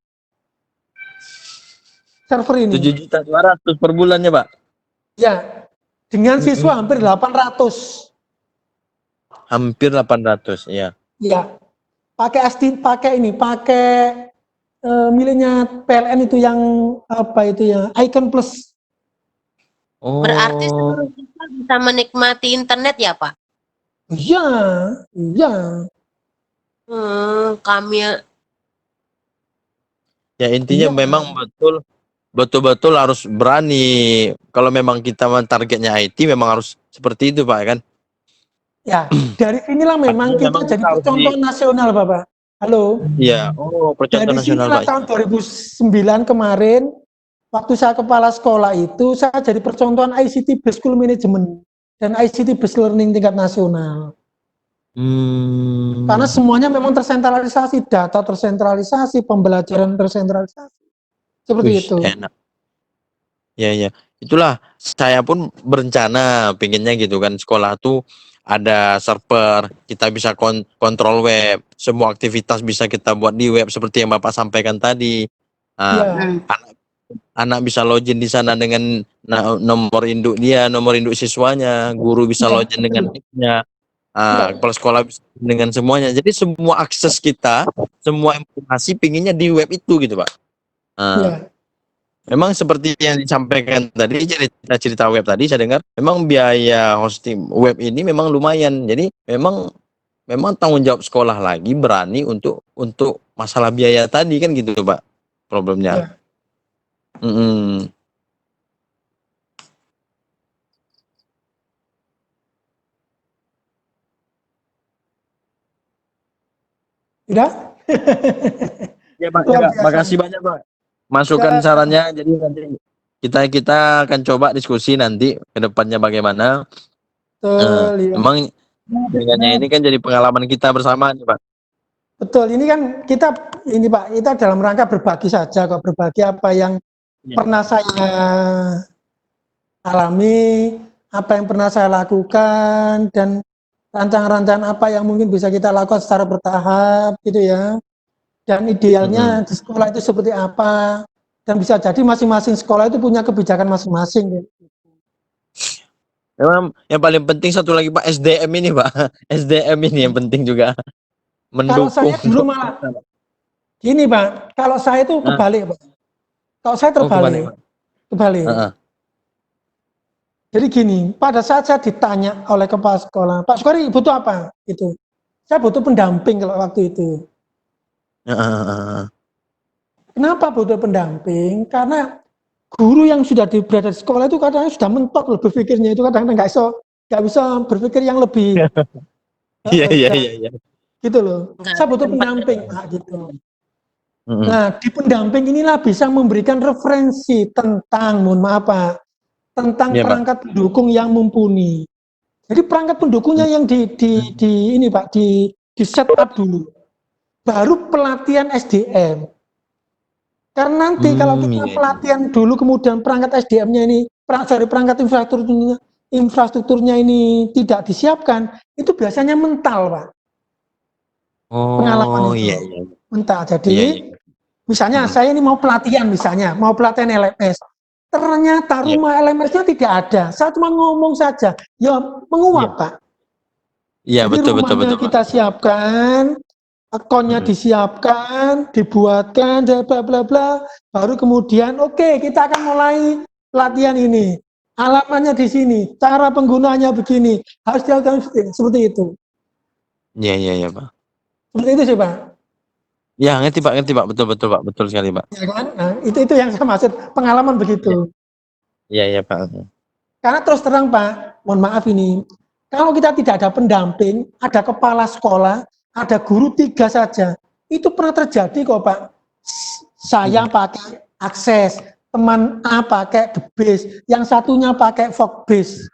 Server ini. 7.200.000 per bulannya Pak. Ya, dengan siswa hampir 800. Hampir 800, ya. Ya, pakai miliknya PLN itu yang apa itu ya, Icon Plus. Oh. Berarti seluruh siswa bisa menikmati internet ya, Pak? Iya. Kami Ya intinya Iya. memang betul-betul harus berani. Kalau memang kita targetnya IT memang harus seperti itu Pak kan. Ya, dari inilah memang Artinya kita memang jadi kita harus contoh nasional Bapak. Halo. Iya. Oh, percontohan Dari nasional sinilah Pak. tahun 2009 kemarin, waktu saya kepala sekolah itu, saya jadi percontohan ICT Based School Management dan ICT Based Learning tingkat nasional. Karena semuanya memang tersentralisasi, data tersentralisasi, pembelajaran tersentralisasi. Seperti Wih, itu. enak. Ya, ya. Itulah saya pun berencana pengennya gitu kan, sekolah tuh ada server, kita bisa kontrol web, semua aktivitas bisa kita buat di web seperti yang Bapak sampaikan tadi. Nah, Ya, anak bisa login di sana dengan nomor induk dia, nomor induk siswanya, guru bisa ya, login dengan betul. nicknya, Ya, kepala sekolah bisa dengan semuanya. Jadi semua akses kita, semua informasi pinginnya di web itu gitu Pak. ya. Memang seperti yang disampaikan tadi, cerita-cerita web tadi saya dengar, memang biaya hosting web ini memang lumayan. Jadi memang tanggung jawab sekolah lagi berani untuk masalah biaya tadi kan gitu Pak problemnya. Ya. Udah? Ya Pak, Luar ya, biasa. makasih banyak Pak. Masukan Ya, sarannya, jadi nanti kita akan coba diskusi nanti ke depannya bagaimana. betul, ya. Memang dengannya ini kan jadi pengalaman kita bersama nih Pak. Betul, ini kan kita Pak, kita dalam rangka berbagi saja kok, berbagi apa yang pernah saya alami, apa yang pernah saya lakukan, dan rancangan-rancangan apa yang mungkin bisa kita lakukan secara bertahap gitu ya. Dan idealnya di sekolah itu seperti apa, dan bisa jadi masing-masing sekolah itu punya kebijakan masing-masing gitu. Memang yang paling penting satu lagi Pak, SDM ini Pak. SDM ini yang penting juga. Kalau saya Mendukung. dulu malah gini Pak, kalau saya itu kebalik Pak. Kalau saya terbalik, kebalik. Jadi gini, pada saat saya ditanya oleh kepala sekolah, Pak Sukari butuh apa? Gitu. Saya butuh pendamping kalau waktu itu. Kenapa butuh pendamping? Karena guru yang sudah berada di sekolah itu kadang-kadang sudah mentok loh berpikirnya, itu kadang-kadang nggak bisa berpikir yang lebih. Iya. Gitu loh. Saya butuh pendamping Pak gitu. Nah, di pendamping inilah bisa memberikan referensi tentang, mohon maaf Pak, tentang perangkat pendukung yang mumpuni. Jadi perangkat pendukungnya yang ini Pak, di set up dulu. Baru pelatihan SDM. Karena nanti kalau kita pelatihan dulu kemudian perangkat SDM-nya ini, perangkat infrastrukturnya ini tidak disiapkan, itu biasanya mental Pak. Pengalaman itu. Iya. Mental. Jadi misalnya saya ini mau pelatihan mau pelatihan LMS. Ternyata rumah LMS-nya tidak ada. Saya cuma ngomong saja. Ya menguap Pak. Iya, jadi betul kita siapkan, akunnya disiapkan, dibuatkan, bla bla bla. Baru kemudian oke, kita akan mulai pelatihan ini. Alamatnya di sini, cara penggunaannya begini, harus dilakukan seperti itu. Iya Pak. Seperti itu sih Pak. Ya ngerti Pak, betul Pak, betul sekali Pak. Ya kan? Nah, itu yang saya maksud, pengalaman begitu. Iya Pak. Karena terus terang Pak, mohon maaf ini, kalau kita tidak ada pendamping, ada kepala sekolah, ada guru 3 saja, itu pernah terjadi kok Pak. Saya pakai akses, teman A pakai The Base, yang satunya pakai Fogbase.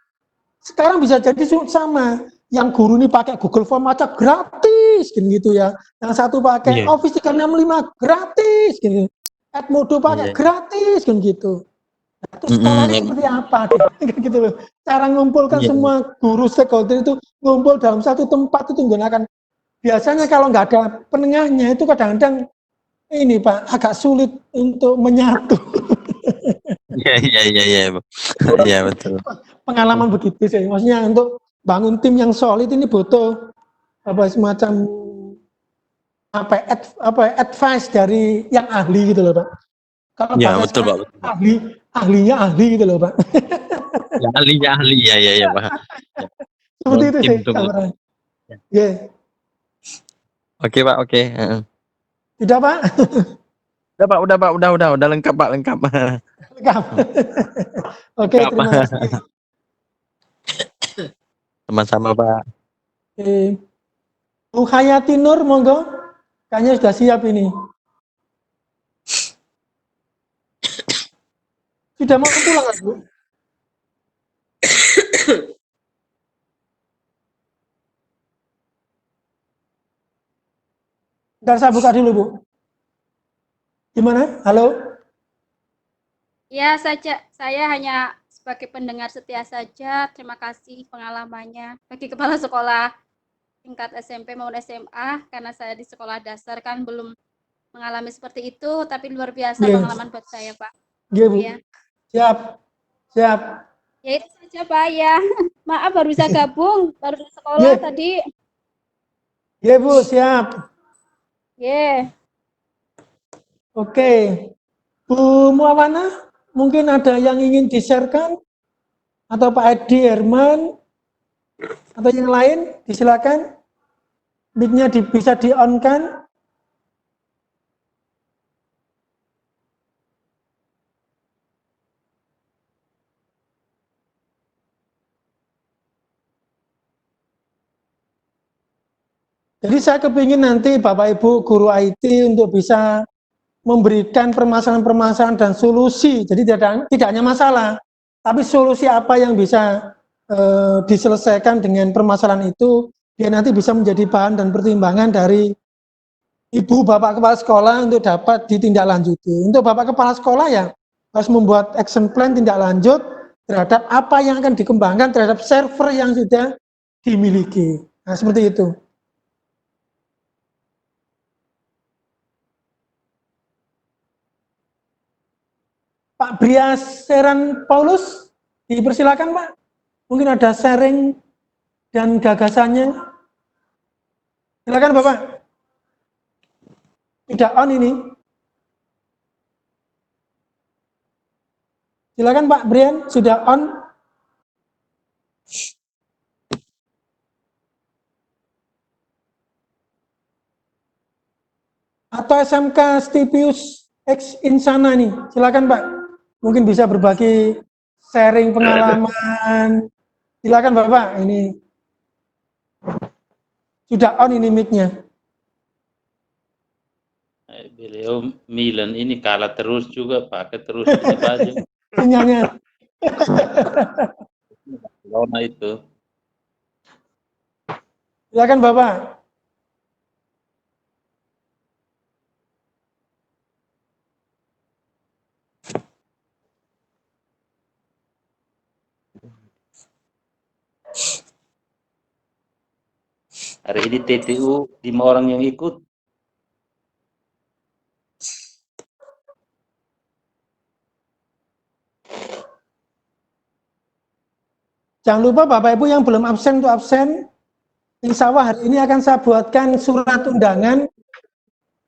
Sekarang bisa jadi sama. Yang guru ini pakai Google Form aja gratis gitu ya. Yang satu pakai Office 365 gratis gitu. Edmodo pakai gratis gitu. Nah, terus sekolahnya seperti apa gitu loh. Cara mengumpulkan semua guru stakeholder itu ngumpul dalam satu tempat itu menggunakan. Biasanya kalau nggak ada penengahnya itu kadang-kadang ini Pak agak sulit untuk menyatu. Iya betul. Pengalaman begitu sih. Maksudnya untuk bangun tim yang solid ini butuh semacam advice dari yang ahli gitu loh Pak. Kalau betul Pak. Ahlinya ahli gitu loh Pak. Ya, ahli ya Pak. Seperti itu sih. Oke Pak, oke. Tidak Pak? Udah lengkap Pak, lengkap. Oke, terima kasih. Sama-sama Pak. Bu Hayati Nur, monggo. Kayaknya sudah siap ini. Sudah mau pulang, Bu? Ntar saya buka dulu, Bu. Gimana? Halo? Ya, saya hanya sebagai pendengar setia saja. Terima kasih pengalamannya bagi kepala sekolah tingkat SMP maupun SMA, karena saya di sekolah dasar kan belum mengalami seperti itu, tapi luar biasa Iya. pengalaman buat saya, Pak. Iya, Bu. Ya. Siap. Siap. Ya itu saja, Pak, ya. Maaf baru bisa gabung, baru di Iya. sekolah tadi. Iya, Bu, siap. Yeah. Oke. Bu Muawana, mungkin ada yang ingin di-share-kan? Atau Pak Edi, Herman, atau yang lain, disilakan. Mic-nya bisa di-on-kan. Jadi saya kepingin nanti Bapak Ibu guru IT untuk bisa memberikan permasalahan-permasalahan dan solusi. Jadi tidak hanya masalah, tapi solusi apa yang bisa diselesaikan dengan permasalahan itu, dia nanti bisa menjadi bahan dan pertimbangan dari Ibu Bapak Kepala Sekolah untuk dapat ditindaklanjuti. Untuk Bapak Kepala Sekolah ya harus membuat action plan tindak lanjut terhadap apa yang akan dikembangkan terhadap server yang sudah dimiliki. Nah, seperti itu. Pak Brias Seran Paulus, dipersilakan Pak. Mungkin ada sharing dan gagasannya. Silakan Bapak. Tidak on ini. Silakan Pak Brian, sudah on. Atau SMK Stipius X Insana nih, silakan Pak. Mungkin bisa berbagi sharing pengalaman. Silakan Bapak, ini sudah on ini mic-nya. Beliau Milan ini kalah terus juga, pakai terus baju. Sinyalnya. Barcelona itu. Silakan Bapak. Hari ini TTU 5 orang yang ikut. Jangan lupa Bapak Ibu yang belum absen untuk absen. Insya Allah hari ini akan saya buatkan surat undangan.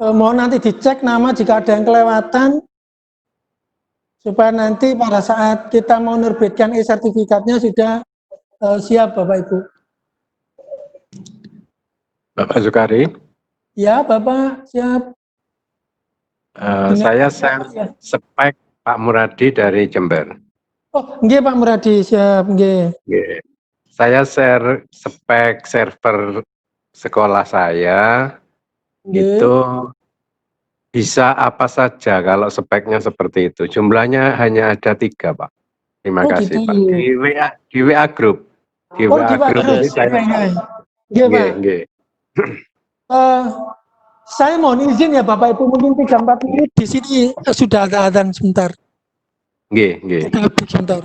Mohon nanti dicek nama jika ada yang kelewatan. Supaya nanti pada saat kita mau nerbitkan e-sertifikatnya sudah siap Bapak Ibu. Bapak Sukari, Ya Bapak, siap. saya share spek Pak Muradi dari Jember. Oh, nggih Pak Muradi, siap, nggih. Nggih. Saya share spek server sekolah saya, Nggih. itu bisa apa saja kalau speknya seperti itu. Jumlahnya hanya ada 3, Pak. Terima kasih, gitu. Pak. Di WA Group. Di Oh, WA di Pak Group Group. ini saya. Nggih Pak. Nggih. Saya mohon izin ya Bapak Ibu, mungkin 3-4 menit di sini sudah ada adzan sebentar. Nggih, nggih. Sebentar.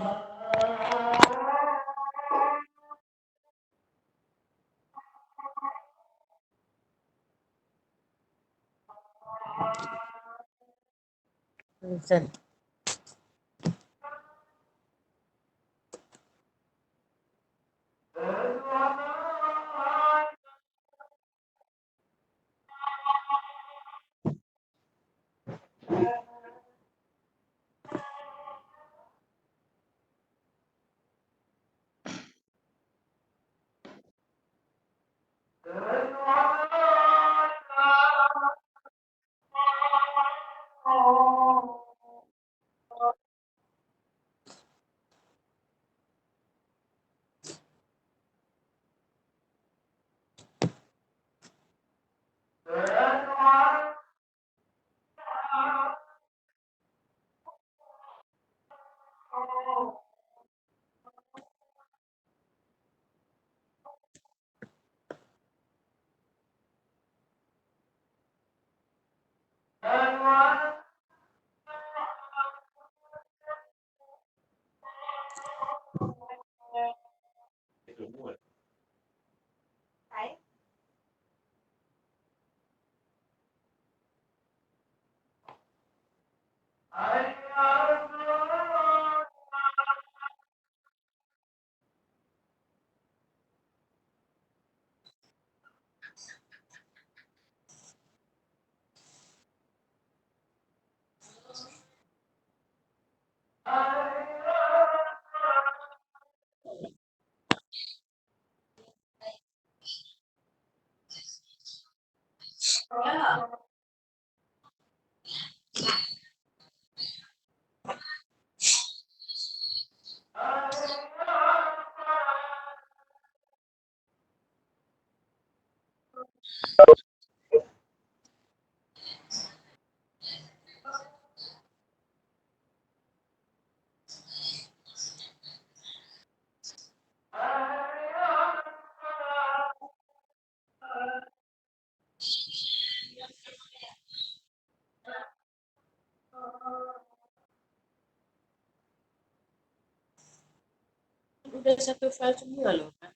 Udah satu file semua loh, Pak.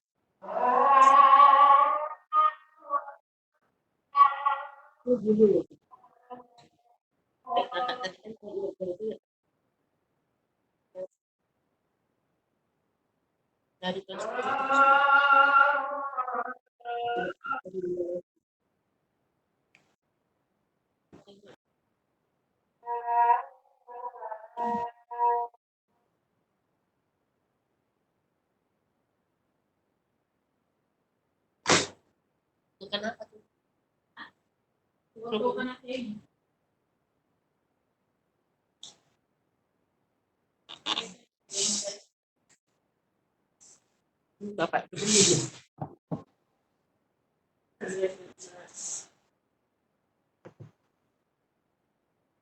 Ini dulu loh. Kakak tadi kan dari kelas kenapa tuh? Bapak dulu.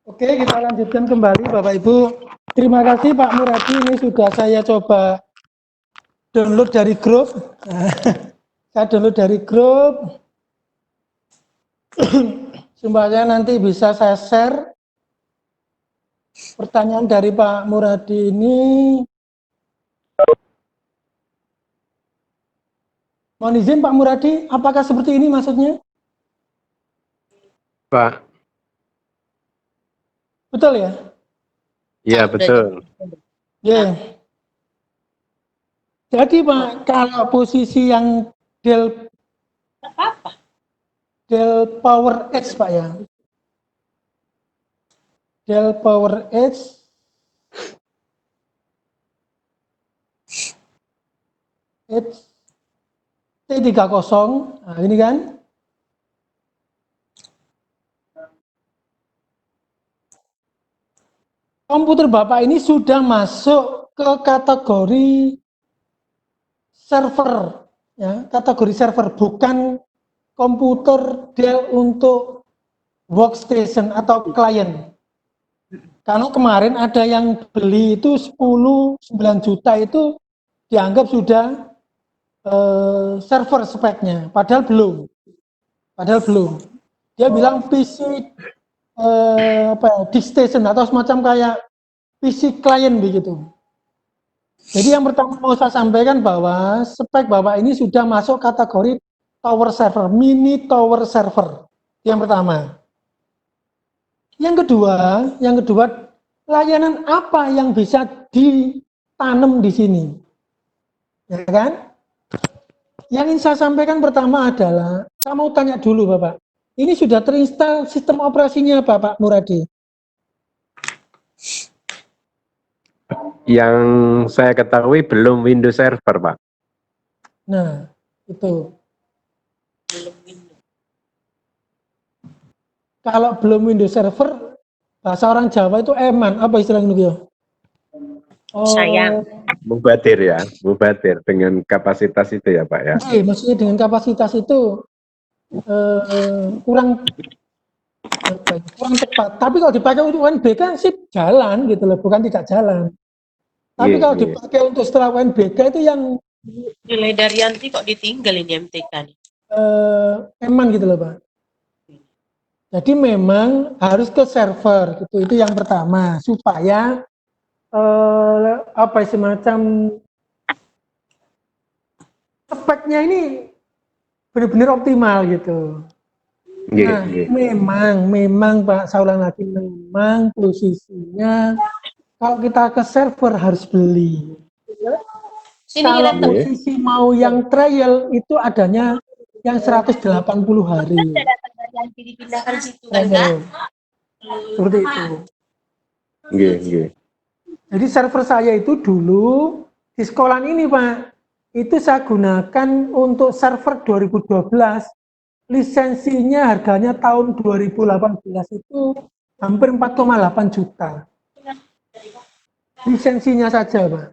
Oke, kita lanjutkan kembali Bapak Ibu. Terima kasih Pak Muradi, ini sudah saya coba download dari grup. Saya download dari grup. Supaya nanti bisa saya share. Pertanyaan dari Pak Muradi ini. Mohon izin Pak Muradi, apakah seperti ini maksudnya? Pak. Betul ya? Iya, betul. Ya. Jadi Pak, kalau posisi yang del power H Pak ya. Del power H T30, nah ini kan. Komputer Bapak ini sudah masuk ke kategori server, ya, kategori server, bukan komputer Dell untuk workstation atau klien. Karena kemarin ada yang beli itu 9 juta itu dianggap sudah server speknya, padahal belum. Dia bilang PC disk-station atau semacam kayak PC klien begitu. Jadi yang pertama mau saya sampaikan bahwa spek Bapak ini sudah masuk kategori tower server, mini tower server. Yang pertama. Yang kedua, layanan apa yang bisa ditanam di sini? Ya kan? Yang ingin saya sampaikan pertama adalah, saya mau tanya dulu Bapak, ini sudah terinstall sistem operasinya Bapak Muradi? Yang saya ketahui belum Windows Server, Pak. Nah, itu. Kalau belum Windows Server, bahasa orang Jawa itu eman, apa istilahnya itu? Sayang. Mubatir ya, mubatir dengan kapasitas itu ya Pak ya. Maksudnya dengan kapasitas itu kurang tepat. Tapi kalau dipakai untuk UNBK sih jalan gitu loh, bukan tidak jalan. Tapi kalau dipakai untuk setelah UNBK itu yang Nilai Daryanti kok ditinggal ini MTK nih? eman gitu loh Pak. Jadi memang harus ke server gitu, itu yang pertama supaya semacam speknya ini benar-benar optimal gitu. Nah, memang Pak, saya ulang lagi, memang posisinya kalau kita ke server harus beli. Kalau posisi mau yang trial itu adanya yang 180 hari. Dipindahkan situ kan, Kak? Seperti itu. Nggih. Jadi server saya itu dulu di sekolah ini Pak, itu saya gunakan untuk server 2012, lisensinya harganya tahun 2018 itu hampir 4,8 juta. Lisensinya saja Pak.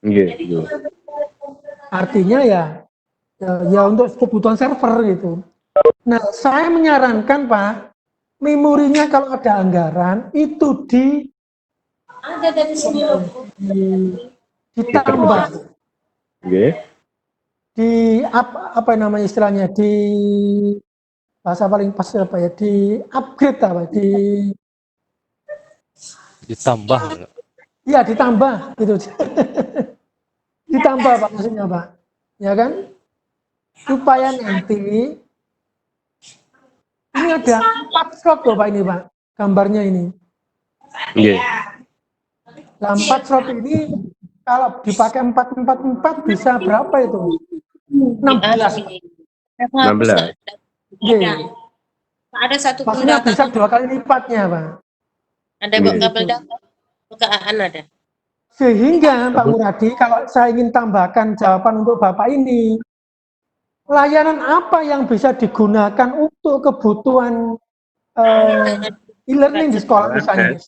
Nggih. Artinya ya ya untuk kebutuhan server gitu. Nah, saya menyarankan Pak, memorinya kalau ada anggaran itu Ada dari sini loh. ditambah, Nggih. di apa namanya istilahnya, di bahasa paling pas apa ya, di upgrade apa, Ditambah. ya ditambah gitu. Ditambah Pak maksudnya Pak, ya kan? Supaya nanti ini ada 4 slot loh Pak ini Pak, gambarnya ini. Nggih. Nah, 4 slot ini kalau dipakai 4 bisa berapa itu? 16. 16. Iya. Ada satu Maksudnya data. bisa 2 kali lipatnya Pak. Ada kabel data. Bukaan ada. Sehingga Pak Muradi, kalau saya ingin tambahkan jawaban untuk Bapak ini, layanan apa yang bisa digunakan untuk kebutuhan e-learning di sekolah misalnya?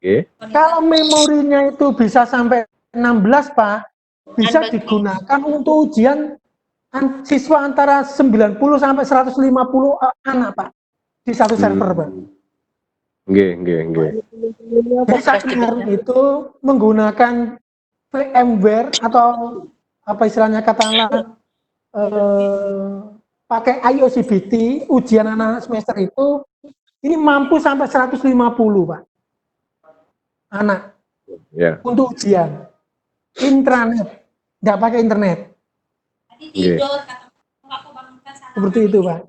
Nggih. Kalau memorinya itu bisa sampai 16 Pak, bisa digunakan untuk ujian siswa antara 90 sampai 150 anak Pak, di satu server Pak. Nggih. Bisa kemarin itu menggunakan VMware atau apa istilahnya katakanlah pakai IOCBT, ujian anak-anak semester itu ini mampu sampai 150 Pak anak Ya. untuk ujian intranet, nggak pakai internet. Nggih. Seperti itu Pak.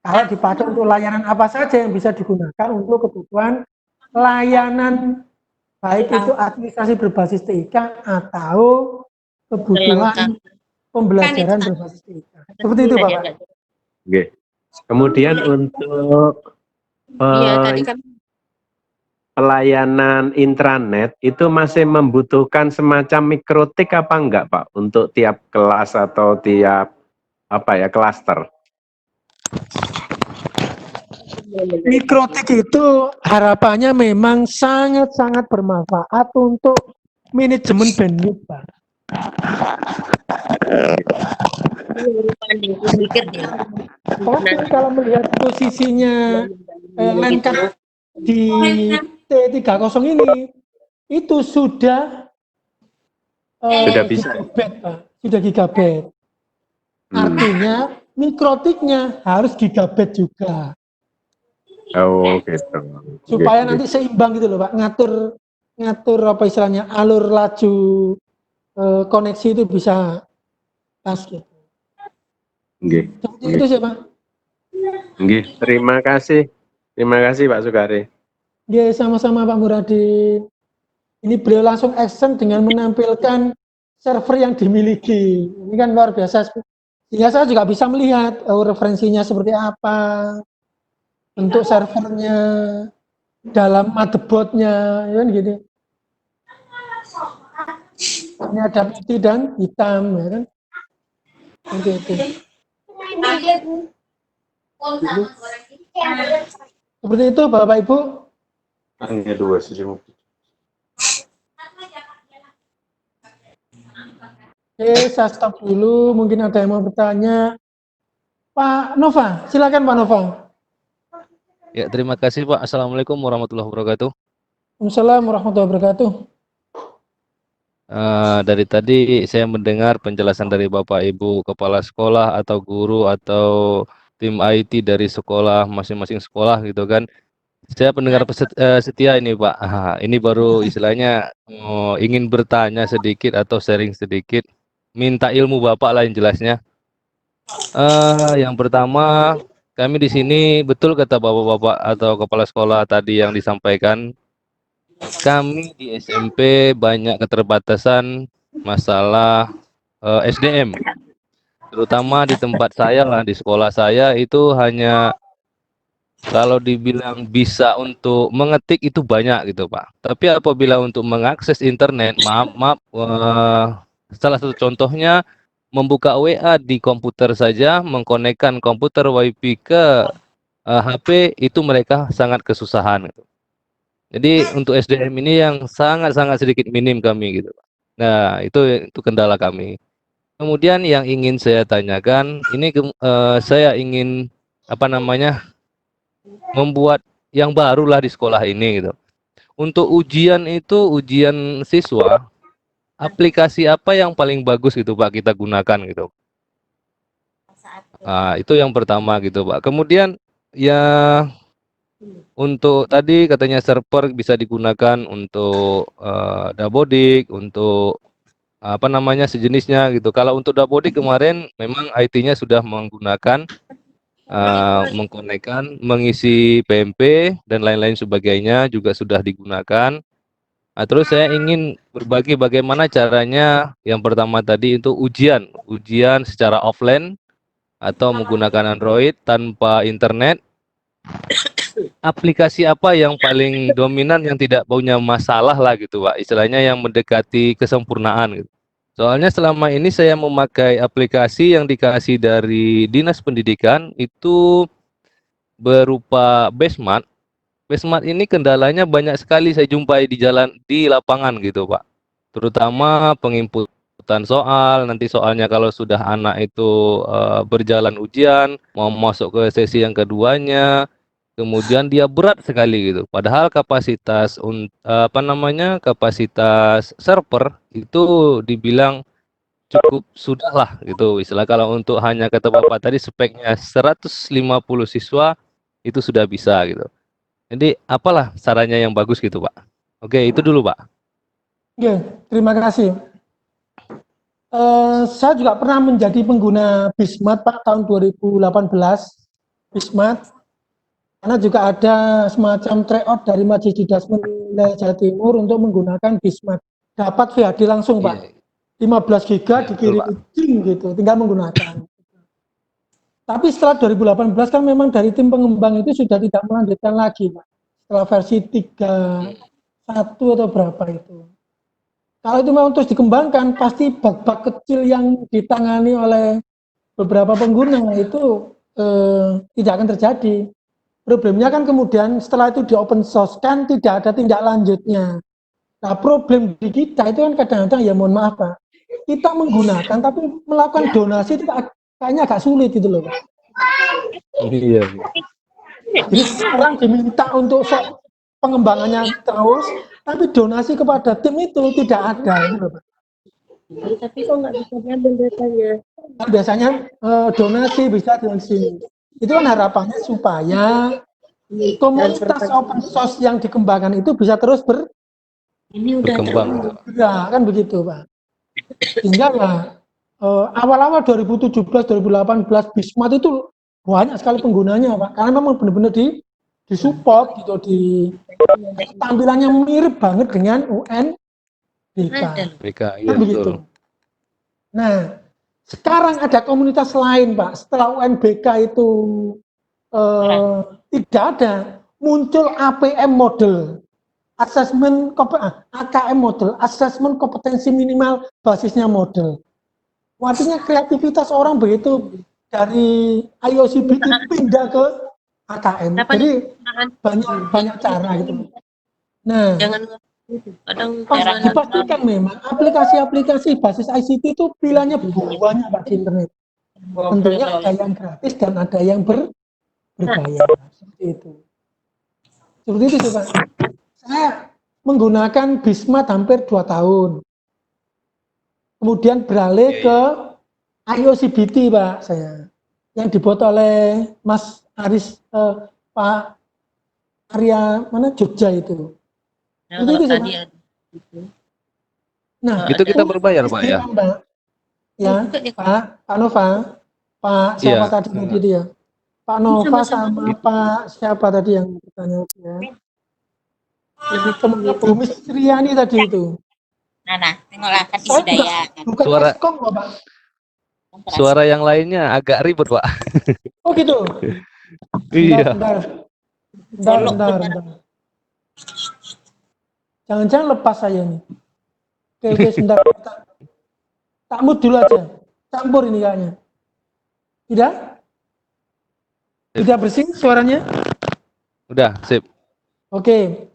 Kalau dipakai untuk layanan apa saja yang bisa digunakan untuk kebutuhan layanan, baik itu administrasi berbasis TIK atau kebutuhan pembelajaran berbasis TIK. Seperti itu Bapak. Nggih. Kemudian untuk Iya, tadi kan pelayanan intranet itu masih membutuhkan semacam mikrotik apa enggak Pak untuk tiap kelas atau tiap klaster? Mikrotik itu harapannya memang sangat-sangat bermanfaat untuk manajemen bandwidth Pak. Tapi kalau melihat posisinya Landcard di T30 ini, itu sudah bisa. gigabit, Pak. Sudah gigabit. Artinya mikrotiknya harus gigabit juga. Oh gitu. Supaya nanti seimbang gitu loh Pak, ngatur apa istilahnya, alur laju koneksi itu bisa pas gitu. Nggih. Seperti itu sih Pak. Nggih, terima kasih. Terima kasih Pak Sukari. Ya, sama-sama Pak Muradi. Ini beliau langsung action dengan menampilkan server yang dimiliki. Ini kan luar biasa. Sehingga saya juga bisa melihat referensinya seperti apa, bentuk servernya, dalam motherboardnya, ya kan gitu. Ini ada putih dan hitam, ya kan. Oke. Seperti itu Bapak Ibu. Hanya 2 saja. Oke, saya stop dulu. Mungkin ada yang mau bertanya. Pak Nova, silakan Pak Nova. Ya, terima kasih Pak. Assalamualaikum warahmatullahi wabarakatuh. Waalaikumsalam warahmatullahi wabarakatuh. Dari tadi saya mendengar penjelasan dari Bapak Ibu Kepala Sekolah atau guru atau tim IT dari sekolah, masing-masing sekolah gitu kan. Saya pendengar setia ini Pak. Ini baru istilahnya ingin bertanya sedikit atau sharing sedikit. Minta ilmu Bapak lah yang jelasnya. Yang pertama, kami di sini betul kata Bapak-bapak atau kepala sekolah tadi yang disampaikan. Kami di SMP banyak keterbatasan masalah SDM. Terutama di tempat saya lah, di sekolah saya itu hanya kalau dibilang bisa untuk mengetik itu banyak gitu Pak. Tapi apabila untuk mengakses internet, maaf, salah satu contohnya membuka WA di komputer saja, mengkonekkan komputer WiFi ke HP itu mereka sangat kesusahan gitu. Jadi untuk SDM ini yang sangat-sangat sedikit minim kami gitu. Nah, itu kendala kami. Kemudian yang ingin saya tanyakan, ini saya ingin apa namanya membuat yang barulah di sekolah ini gitu. Untuk ujian itu ujian siswa, aplikasi apa yang paling bagus gitu Pak kita gunakan gitu. Itu yang pertama gitu Pak. Kemudian ya untuk tadi katanya server bisa digunakan untuk dabodik, untuk apa namanya sejenisnya gitu. Kalau untuk dabodik kemarin memang IT-nya sudah menggunakan mengkonekkan, mengisi PMP dan lain-lain sebagainya juga sudah digunakan. Terus saya ingin berbagi bagaimana caranya. Yang pertama tadi itu ujian secara offline atau menggunakan Android tanpa internet. Aplikasi apa yang paling dominan yang tidak punya masalah lah gitu Pak, istilahnya yang mendekati kesempurnaan gitu. Soalnya selama ini saya memakai aplikasi yang dikasih dari Dinas Pendidikan itu berupa Besmart. Besmart ini kendalanya banyak sekali saya jumpai di jalan di lapangan gitu Pak. Terutama penginputan soal, nanti soalnya kalau sudah anak itu berjalan ujian, mau masuk ke sesi yang keduanya, kemudian dia berat sekali gitu. Padahal kapasitas kapasitas server itu dibilang cukup sudahlah gitu. Istilah kalau untuk hanya kata Bapak tadi speknya 150 siswa itu sudah bisa gitu. Jadi apalah caranya yang bagus gitu Pak. Oke, itu dulu Pak. Oke, terima kasih. Saya juga pernah menjadi pengguna Bismart Pak tahun 2018. Bismart. Karena juga ada semacam tryout dari Majelis Didasmen Wilayah Jawa Timur untuk menggunakan Bismart. Dapat VHD langsung Pak. 15 giga dikirim gitu, tinggal menggunakan. Tapi setelah 2018 kan memang dari tim pengembang itu sudah tidak melanjutkan lagi Pak. Setelah versi 3.1 atau berapa itu. Kalau itu memang terus dikembangkan, pasti bug-bug kecil yang ditangani oleh beberapa pengguna itu tidak akan terjadi. Problemnya kan kemudian setelah itu di open source kan tidak ada tindak lanjutnya. Nah problem di kita itu kan kadang-kadang ya mohon maaf Pak, kita menggunakan tapi melakukan donasi itu kayaknya agak sulit gitu loh Pak. Iya. Jadi sekarang diminta untuk pengembangannya terus, tapi donasi kepada tim itu tidak ada gitu loh Pak. Tapi kok nggak bisa diambil datanya? Kan biasanya donasi bisa di sini. Itu kan harapannya supaya komunitas open source yang dikembangkan itu bisa terus berkembang. Ya, kan begitu Pak. Sehingga ya awal-awal 2017, 2018 Bismart itu banyak sekali penggunanya Pak. Karena memang benar-benar disupport gitu, tampilannya mirip banget dengan UNBK. Kan begitu. Nah, sekarang ada komunitas lain Pak, setelah UNBK itu tidak ada, muncul APM model, AKM model, assessment kompetensi minimal basisnya model. Artinya kreativitas orang begitu dari IOCBT pindah ke AKM, jadi banyak cara gitu. Nah, harus dipastikan memang aplikasi-aplikasi basis ICT itu pilihannya banyak Pak di internet. Tentunya ada yang gratis dan ada yang berbayar. Seperti itu. Seperti itu Pak. Saya menggunakan Bismart hampir 2 tahun. Kemudian beralih ke IOCBT Pak saya. Yang dibuat oleh Mas Aris Pak Arya mana Jogja itu. Itu nah, itu kita berbayar Pak ya? Ya, Pak Nova, Pak siapa tadi itu ya? Pak Nova sama Pak siapa tadi yang bertanya ya? Bu Mistriani tadi itu. Nah, tengoklah kan Hidayah. Bukan Pak. Suara yang lainnya agak ribet Pak. Oh gitu. Iya. Bentar. Jangan-jangan lepas saya nih. Oke, sebentar. Tak mood dulu aja. Campur ini kayaknya. Tidak bersih suaranya? Udah, sip. Oke.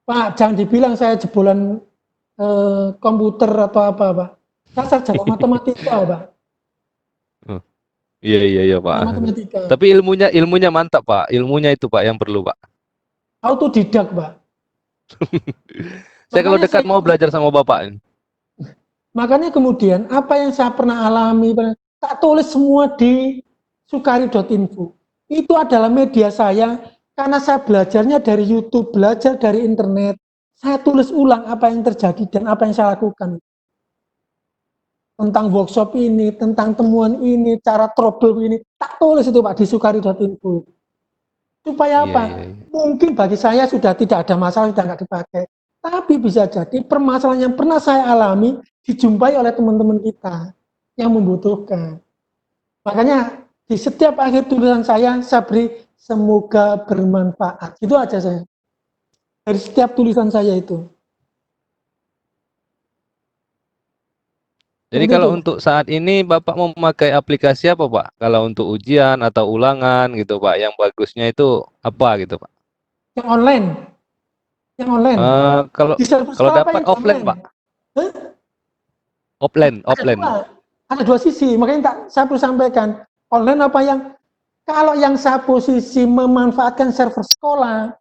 Pak, jangan dibilang saya jebolan komputer atau apa, Pak. Saya sarjana matematika, Pak. Oh, iya Pak. Matematika. Tapi ilmunya mantap Pak. Ilmunya itu Pak yang perlu Pak. Autodidak, Pak. Saya kalau Makanya dekat mau belajar sama Bapak. Makanya kemudian apa yang saya pernah alami, tak tulis semua di sukari.info. Itu adalah media saya, karena saya belajarnya dari YouTube, belajar dari internet. Saya tulis ulang apa yang terjadi dan apa yang saya lakukan. Tentang workshop ini, tentang temuan ini, cara trouble ini, tak tulis itu Pak di sukari.info. Supaya apa? Mungkin bagi saya sudah tidak ada masalah, sudah nggak dipakai. Tapi bisa jadi permasalahan yang pernah saya alami dijumpai oleh teman-teman kita yang membutuhkan. Makanya di setiap akhir tulisan saya beri semoga bermanfaat. Itu aja saya. Dari setiap tulisan saya itu. Jadi kalau untuk saat ini Bapak mau memakai aplikasi apa Pak? Kalau untuk ujian atau ulangan gitu Pak, yang bagusnya itu apa gitu Pak? Yang online. Yang online. Kalau dapat offline Pak? Huh? Offline. Ada dua sisi, makanya saya perlu sampaikan. Online apa yang, kalau yang saya posisi memanfaatkan server sekolah,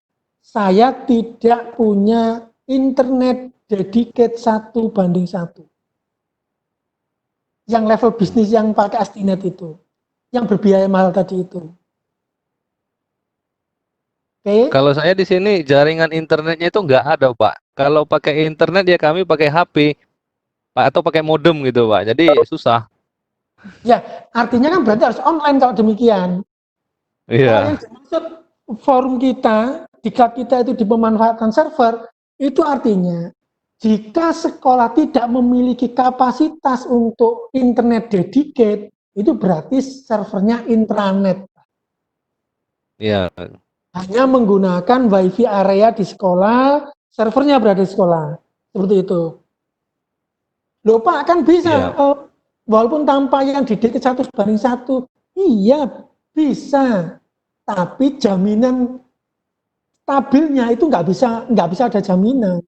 saya tidak punya internet dedicated 1:1. Yang level bisnis yang pakai Astinet itu, yang berbiaya mahal tadi itu. Kalau saya di sini jaringan internetnya itu nggak ada Pak. Kalau pakai internet ya kami pakai HP Pak, atau pakai modem gitu Pak. Jadi susah. Ya, artinya kan berarti harus online kalau demikian. Iya. Yang dimaksud forum kita, jika kita itu dipemanfaatkan server, itu artinya jika sekolah tidak memiliki kapasitas untuk internet dedicated, itu berarti servernya intranet. Iya. Hanya menggunakan wifi area di sekolah, servernya berada di sekolah. Seperti itu. Loh Pak, kan bisa, walaupun tanpa yang dedicated 1:1, iya bisa. Tapi jaminan stabilnya itu nggak bisa ada jaminan.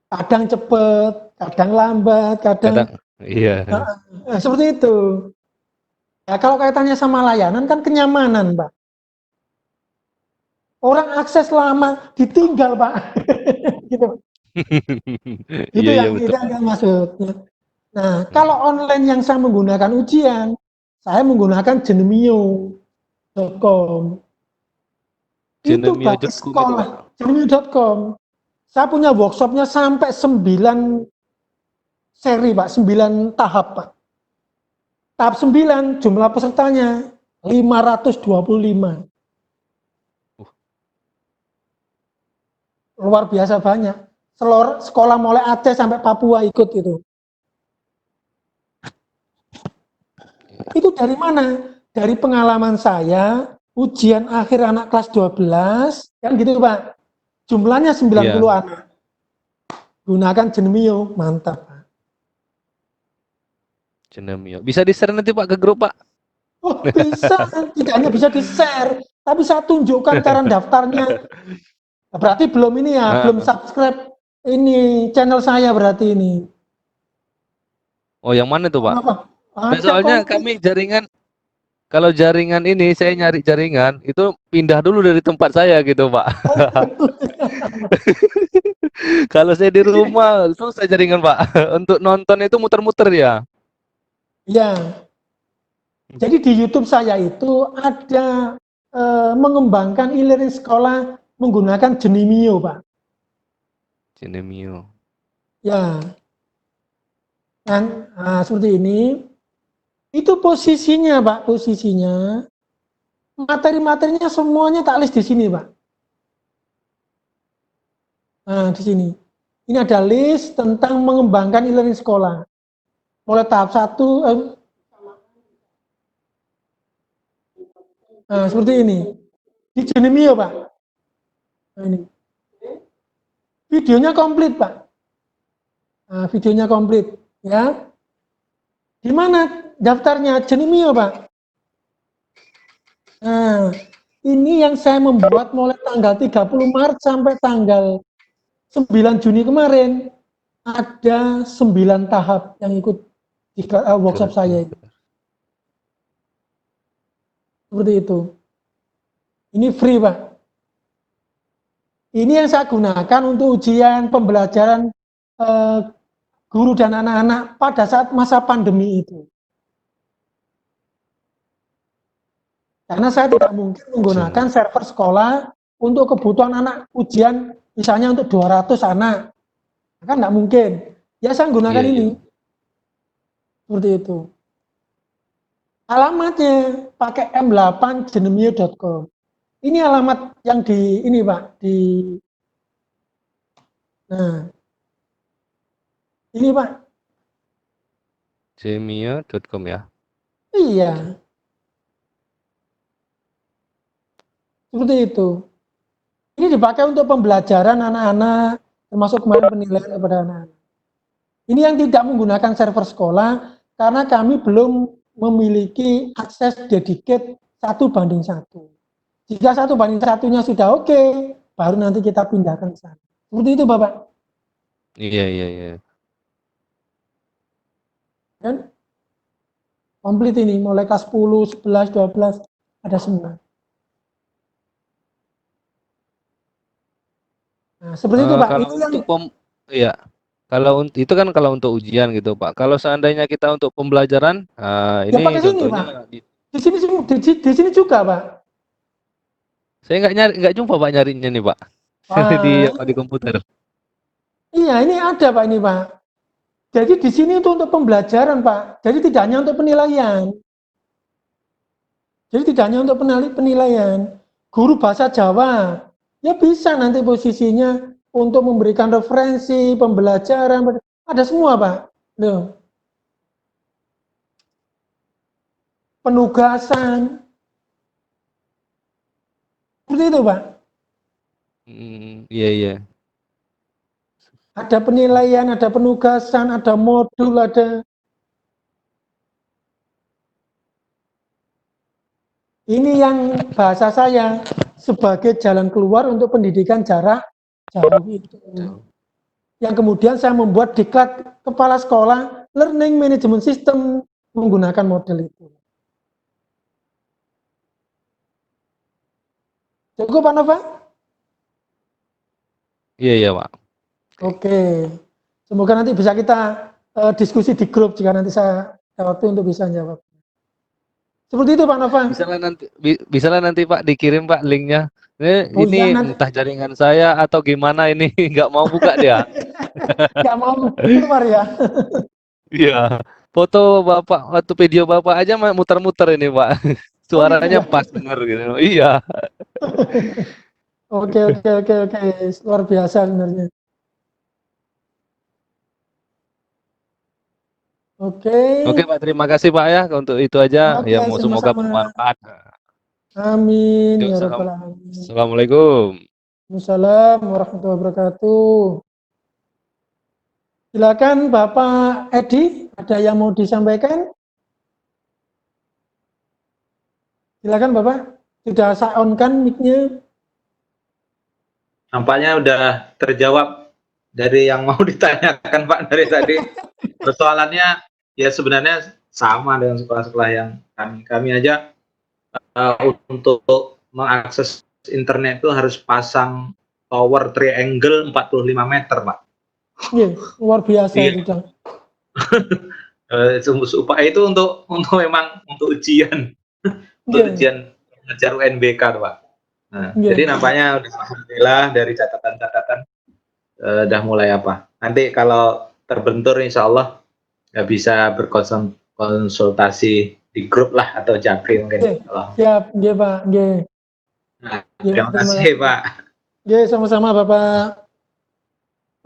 Kadang cepat, kadang lambat, kadang iya. Seperti itu. Ya, kalau kaitannya sama layanan kan kenyamanan, Pak. Orang akses lama ditinggal, Pak. Gitu. Itu Iya, yang betul. tidak maksudnya. Nah, kalau online yang saya menggunakan ujian, saya menggunakan jenemio.com. Itu bagi sekolah, jenemio.com. Saya punya workshopnya sampai 9 seri, Pak, 9 tahap, Pak. Tahap 9, jumlah pesertanya 525. Luar biasa banyak. Sekolah mulai Aceh sampai Papua ikut itu. Itu dari mana? Dari pengalaman saya, ujian akhir anak kelas 12, kan gitu Pak. Jumlahnya 90 anak. Gunakan Jenemio, mantap Pak. Jenemio. Bisa di-share nanti Pak ke grup Pak? Oh, bisa, tidak hanya bisa di-share, tapi saya tunjukkan cara daftarnya. Berarti belum ini ya, belum subscribe ini channel saya berarti ini. Oh, yang mana tuh Pak? Nah, soalnya kami jaringan, kalau jaringan ini saya nyari jaringan itu pindah dulu dari tempat saya gitu Pak. Kalau saya di rumah susah jaringan Pak. Untuk nonton itu muter-muter ya. Ya. Jadi di YouTube saya itu ada mengembangkan e-learning sekolah menggunakan Jenemio, Pak. Jenemio. Ya. Kan seperti ini. Itu posisinya, Pak, posisinya. Materi-materinya semuanya tak list di sini, Pak. Nah, di sini. Ini ada list tentang mengembangkan e-learning sekolah. Mulai tahap 1, nah, seperti ini. Di Jenemio, Pak. Nah, ini. Videonya komplit, Pak. Nah, videonya komplit, ya. Di mana daftarnya? Jenemio, Pak. Nah, ini yang saya membuat mulai tanggal 30 Maret sampai tanggal 9 Juni kemarin. ada 9 tahap yang ikut di workshop saya itu. Seperti itu. Ini free, Pak. Ini yang saya gunakan untuk ujian pembelajaran guru dan anak-anak pada saat masa pandemi itu. Karena saya tidak mungkin menggunakan server sekolah untuk kebutuhan anak ujian, misalnya untuk 200 anak. Kan tidak mungkin. Ya saya gunakan ini. Seperti itu. Alamatnya pakai m8genemio.com. Ini alamat yang di ini, Pak, di nah. Ini, Pak. Gemio.com ya. Iya. Seperti itu. Ini dipakai untuk pembelajaran anak-anak, termasuk kemarin penilaian kepada anak-anak. Ini yang tidak menggunakan server sekolah, karena kami belum memiliki akses dedicated 1:1. Jika 1:1-nya sudah oke, baru nanti kita pindahkan ke sana. Seperti itu, Bapak. Iya. Kan? Komplit ini, mulai kelas 10, 11, 12, ada semua. Nah, seperti itu, Pak. Kalau Itu untuk yang itu kan kalau untuk ujian gitu, Pak. Kalau seandainya kita untuk pembelajaran, ya ini pakai sini, contohnya Pak. Di sini juga, Pak. saya nggak jumpa Pak nyarinya nih, Pak. Di komputer. Iya, ini ada, Pak, ini, Pak. Jadi di sini itu untuk pembelajaran, Pak. Jadi tidak hanya untuk penilaian. Jadi tidak hanya untuk penilaian. Guru bahasa Jawa, ya bisa nanti posisinya untuk memberikan referensi, pembelajaran, ada semua, Pak. Loh. Penugasan. Seperti itu, Pak. Iya. Ada penilaian, ada penugasan, ada modul, ada. Ini yang bahasa saya sebagai jalan keluar untuk pendidikan jarak jauh itu. Yang kemudian saya membuat diklat kepala sekolah learning management system menggunakan model itu. Cukup, Pak Nova? Iya, Pak. Oke. Semoga nanti bisa kita diskusi di grup jika nanti saya ada waktu untuk bisa jawab. Seperti itu, Pak Nova. Bisa nanti Pak dikirim, Pak, linknya. Ini entah jaringan saya atau gimana ini nggak mau buka dia. Nggak mau keluar ya. Iya. Foto Bapak atau video Bapak aja muter-muter ini, Pak. Suaranya pas dengar gitu. Iya. Oke. Luar biasa sebenarnya. Oke, Pak, terima kasih Pak ya untuk itu aja. Oke, Ya, semoga sama-sama. bermanfaat. Amin ya rabbal alamin. Assalamualaikum. Waalaikumsalam warahmatullahi wabarakatuh. Silakan Bapak Edi, ada yang mau disampaikan? Silakan Bapak, sudah saya on kan mic-nya? Nampaknya udah terjawab dari yang mau ditanyakan Pak dari tadi. Persoalannya ya sebenarnya sama dengan sekolah-sekolah yang kami aja untuk mengakses internet itu harus pasang tower triangle 45 meter, Pak. Iya, luar biasa itu. Upaya itu untuk memang untuk ujian, ujian mengejar UNBK, Pak. Nah, jadi nampaknya alhamdulillah dari catatan-catatan udah mulai apa. Nanti kalau terbentur insya Allah bisa berkonsultasi di grup lah atau Japri mungkin. Siap, Pak. Nah, terima kasih Pak. Sama-sama Bapak.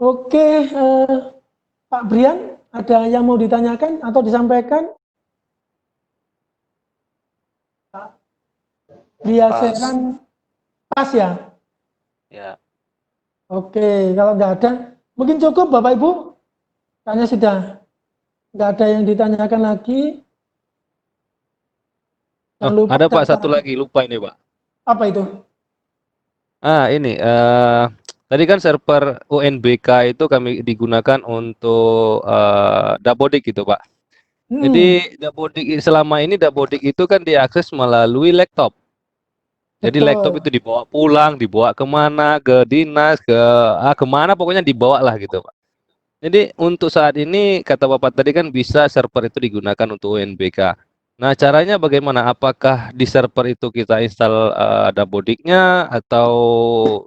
Oke, Pak Brian, ada yang mau ditanyakan atau disampaikan? Pak Briaseran, pas ya? Ya. Oke, kalau nggak ada, mungkin cukup Bapak Ibu. Kayaknya sudah nggak ada yang ditanyakan lagi. Ada Pak, satu lagi, lupa ini Pak. Apa itu? Ini tadi kan server UNBK itu kami digunakan untuk Dapodik gitu Pak. Jadi Dapodik selama ini Dapodik itu kan diakses melalui laptop. Jadi laptop itu dibawa pulang, dibawa kemana, ke dinas, kemana pokoknya dibawa lah gitu Pak. Jadi untuk saat ini kata Bapak tadi kan bisa server itu digunakan untuk UNBK. Nah caranya bagaimana? Apakah di server itu kita install Dabodiknya atau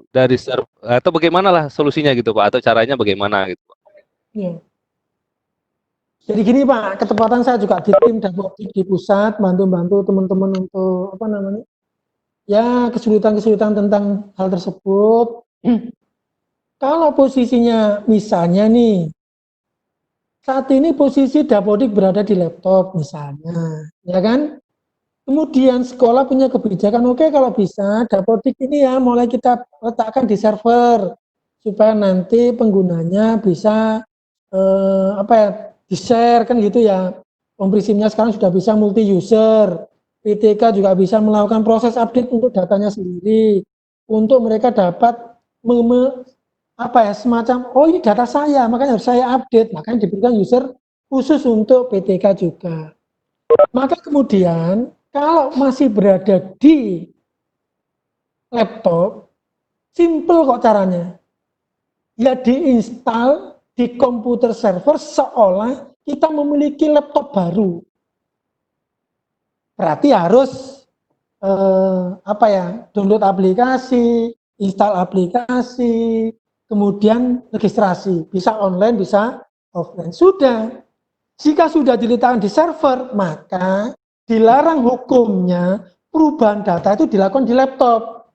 dari server atau bagaimana lah solusinya gitu Pak? Atau caranya bagaimana gitu Pak? Ya. Jadi gini Pak, ketepatan saya juga di tim Dapodik di pusat bantu-bantu teman-teman untuk apa namanya? Ya kesulitan-kesulitan tentang hal tersebut. Kalau posisinya misalnya nih, saat ini posisi Dapodik berada di laptop misalnya, ya kan? Kemudian sekolah punya kebijakan, oke kalau bisa Dapodik ini ya mulai kita letakkan di server supaya nanti penggunanya bisa apa ya, di-share kan gitu ya. Kompresinya sekarang sudah bisa multi user. PTK juga bisa melakukan proses update untuk datanya sendiri, untuk mereka dapat apa ya, semacam oh ini data saya makanya harus saya update, makanya diberikan user khusus untuk PTK juga. Maka kemudian kalau masih berada di laptop, simple kok caranya, ya diinstal di komputer server seolah kita memiliki laptop baru. Berarti harus apa ya, download aplikasi, install aplikasi, kemudian registrasi, bisa online, bisa offline. Sudah, jika sudah diletakkan di server, maka dilarang hukumnya perubahan data itu dilakukan di laptop.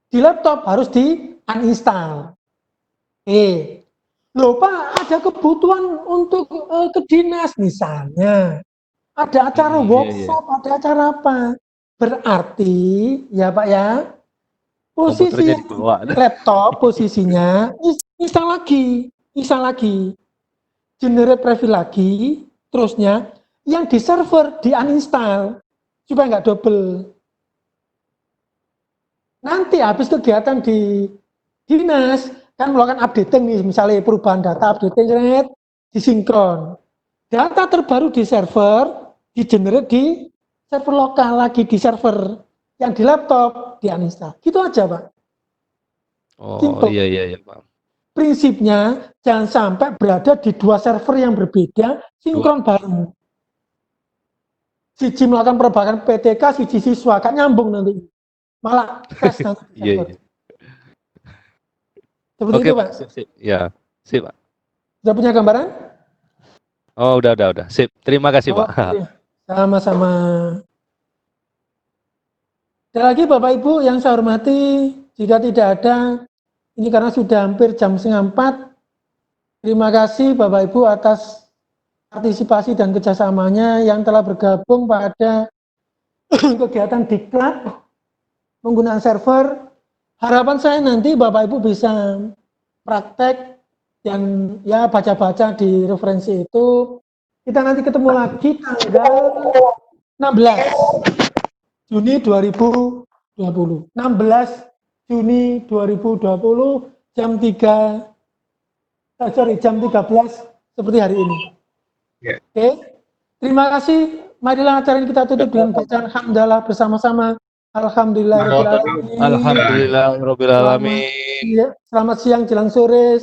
Di laptop harus di uninstall. Loh Pak, ada kebutuhan untuk ke dinas misalnya. Ada acara workshop, ada acara apa? Berarti, ya Pak ya, posisi laptop, posisinya, install lagi, generate preview lagi, terusnya, yang di server, di uninstall, supaya nggak double. Nanti habis kegiatan di dinas, kan melakukan updating nih, misalnya perubahan data, updating, disinkron. Data terbaru di server, di-generate di server lokal lagi, di server yang di laptop, di uninstall. Gitu aja Pak. Oh Simple. iya Pak. Prinsipnya jangan sampai berada di dua server yang berbeda, sinkron bareng. Siji melakukan perubahan PTK, siji siswa, kan nyambung nanti. Malah crash nanti. Iya. Seperti Oke, itu Pak. Sip. Ya, sip Pak. Sudah punya gambaran? Oh udah. Sip. Terima kasih Pak. Sama-sama. Ada lagi Bapak Ibu yang saya hormati, jika tidak ada, ini karena sudah hampir jam 3:30. Terima kasih Bapak Ibu atas partisipasi dan kerjasamanya yang telah bergabung pada kegiatan diklat penggunaan server. Harapan saya nanti Bapak Ibu bisa praktek dan ya baca-baca di referensi itu. Kita nanti ketemu lagi tanggal 16 Juni 2020. 16 Juni 2020 jam 13 seperti hari ini. Oke. Terima kasih. Marilah acara ini kita tutup dengan bacaan hamdalah bersama-sama. Alhamdulillahirabbil alamin. Alhamdulillahirabbil alamin. Selamat siang jelang sore.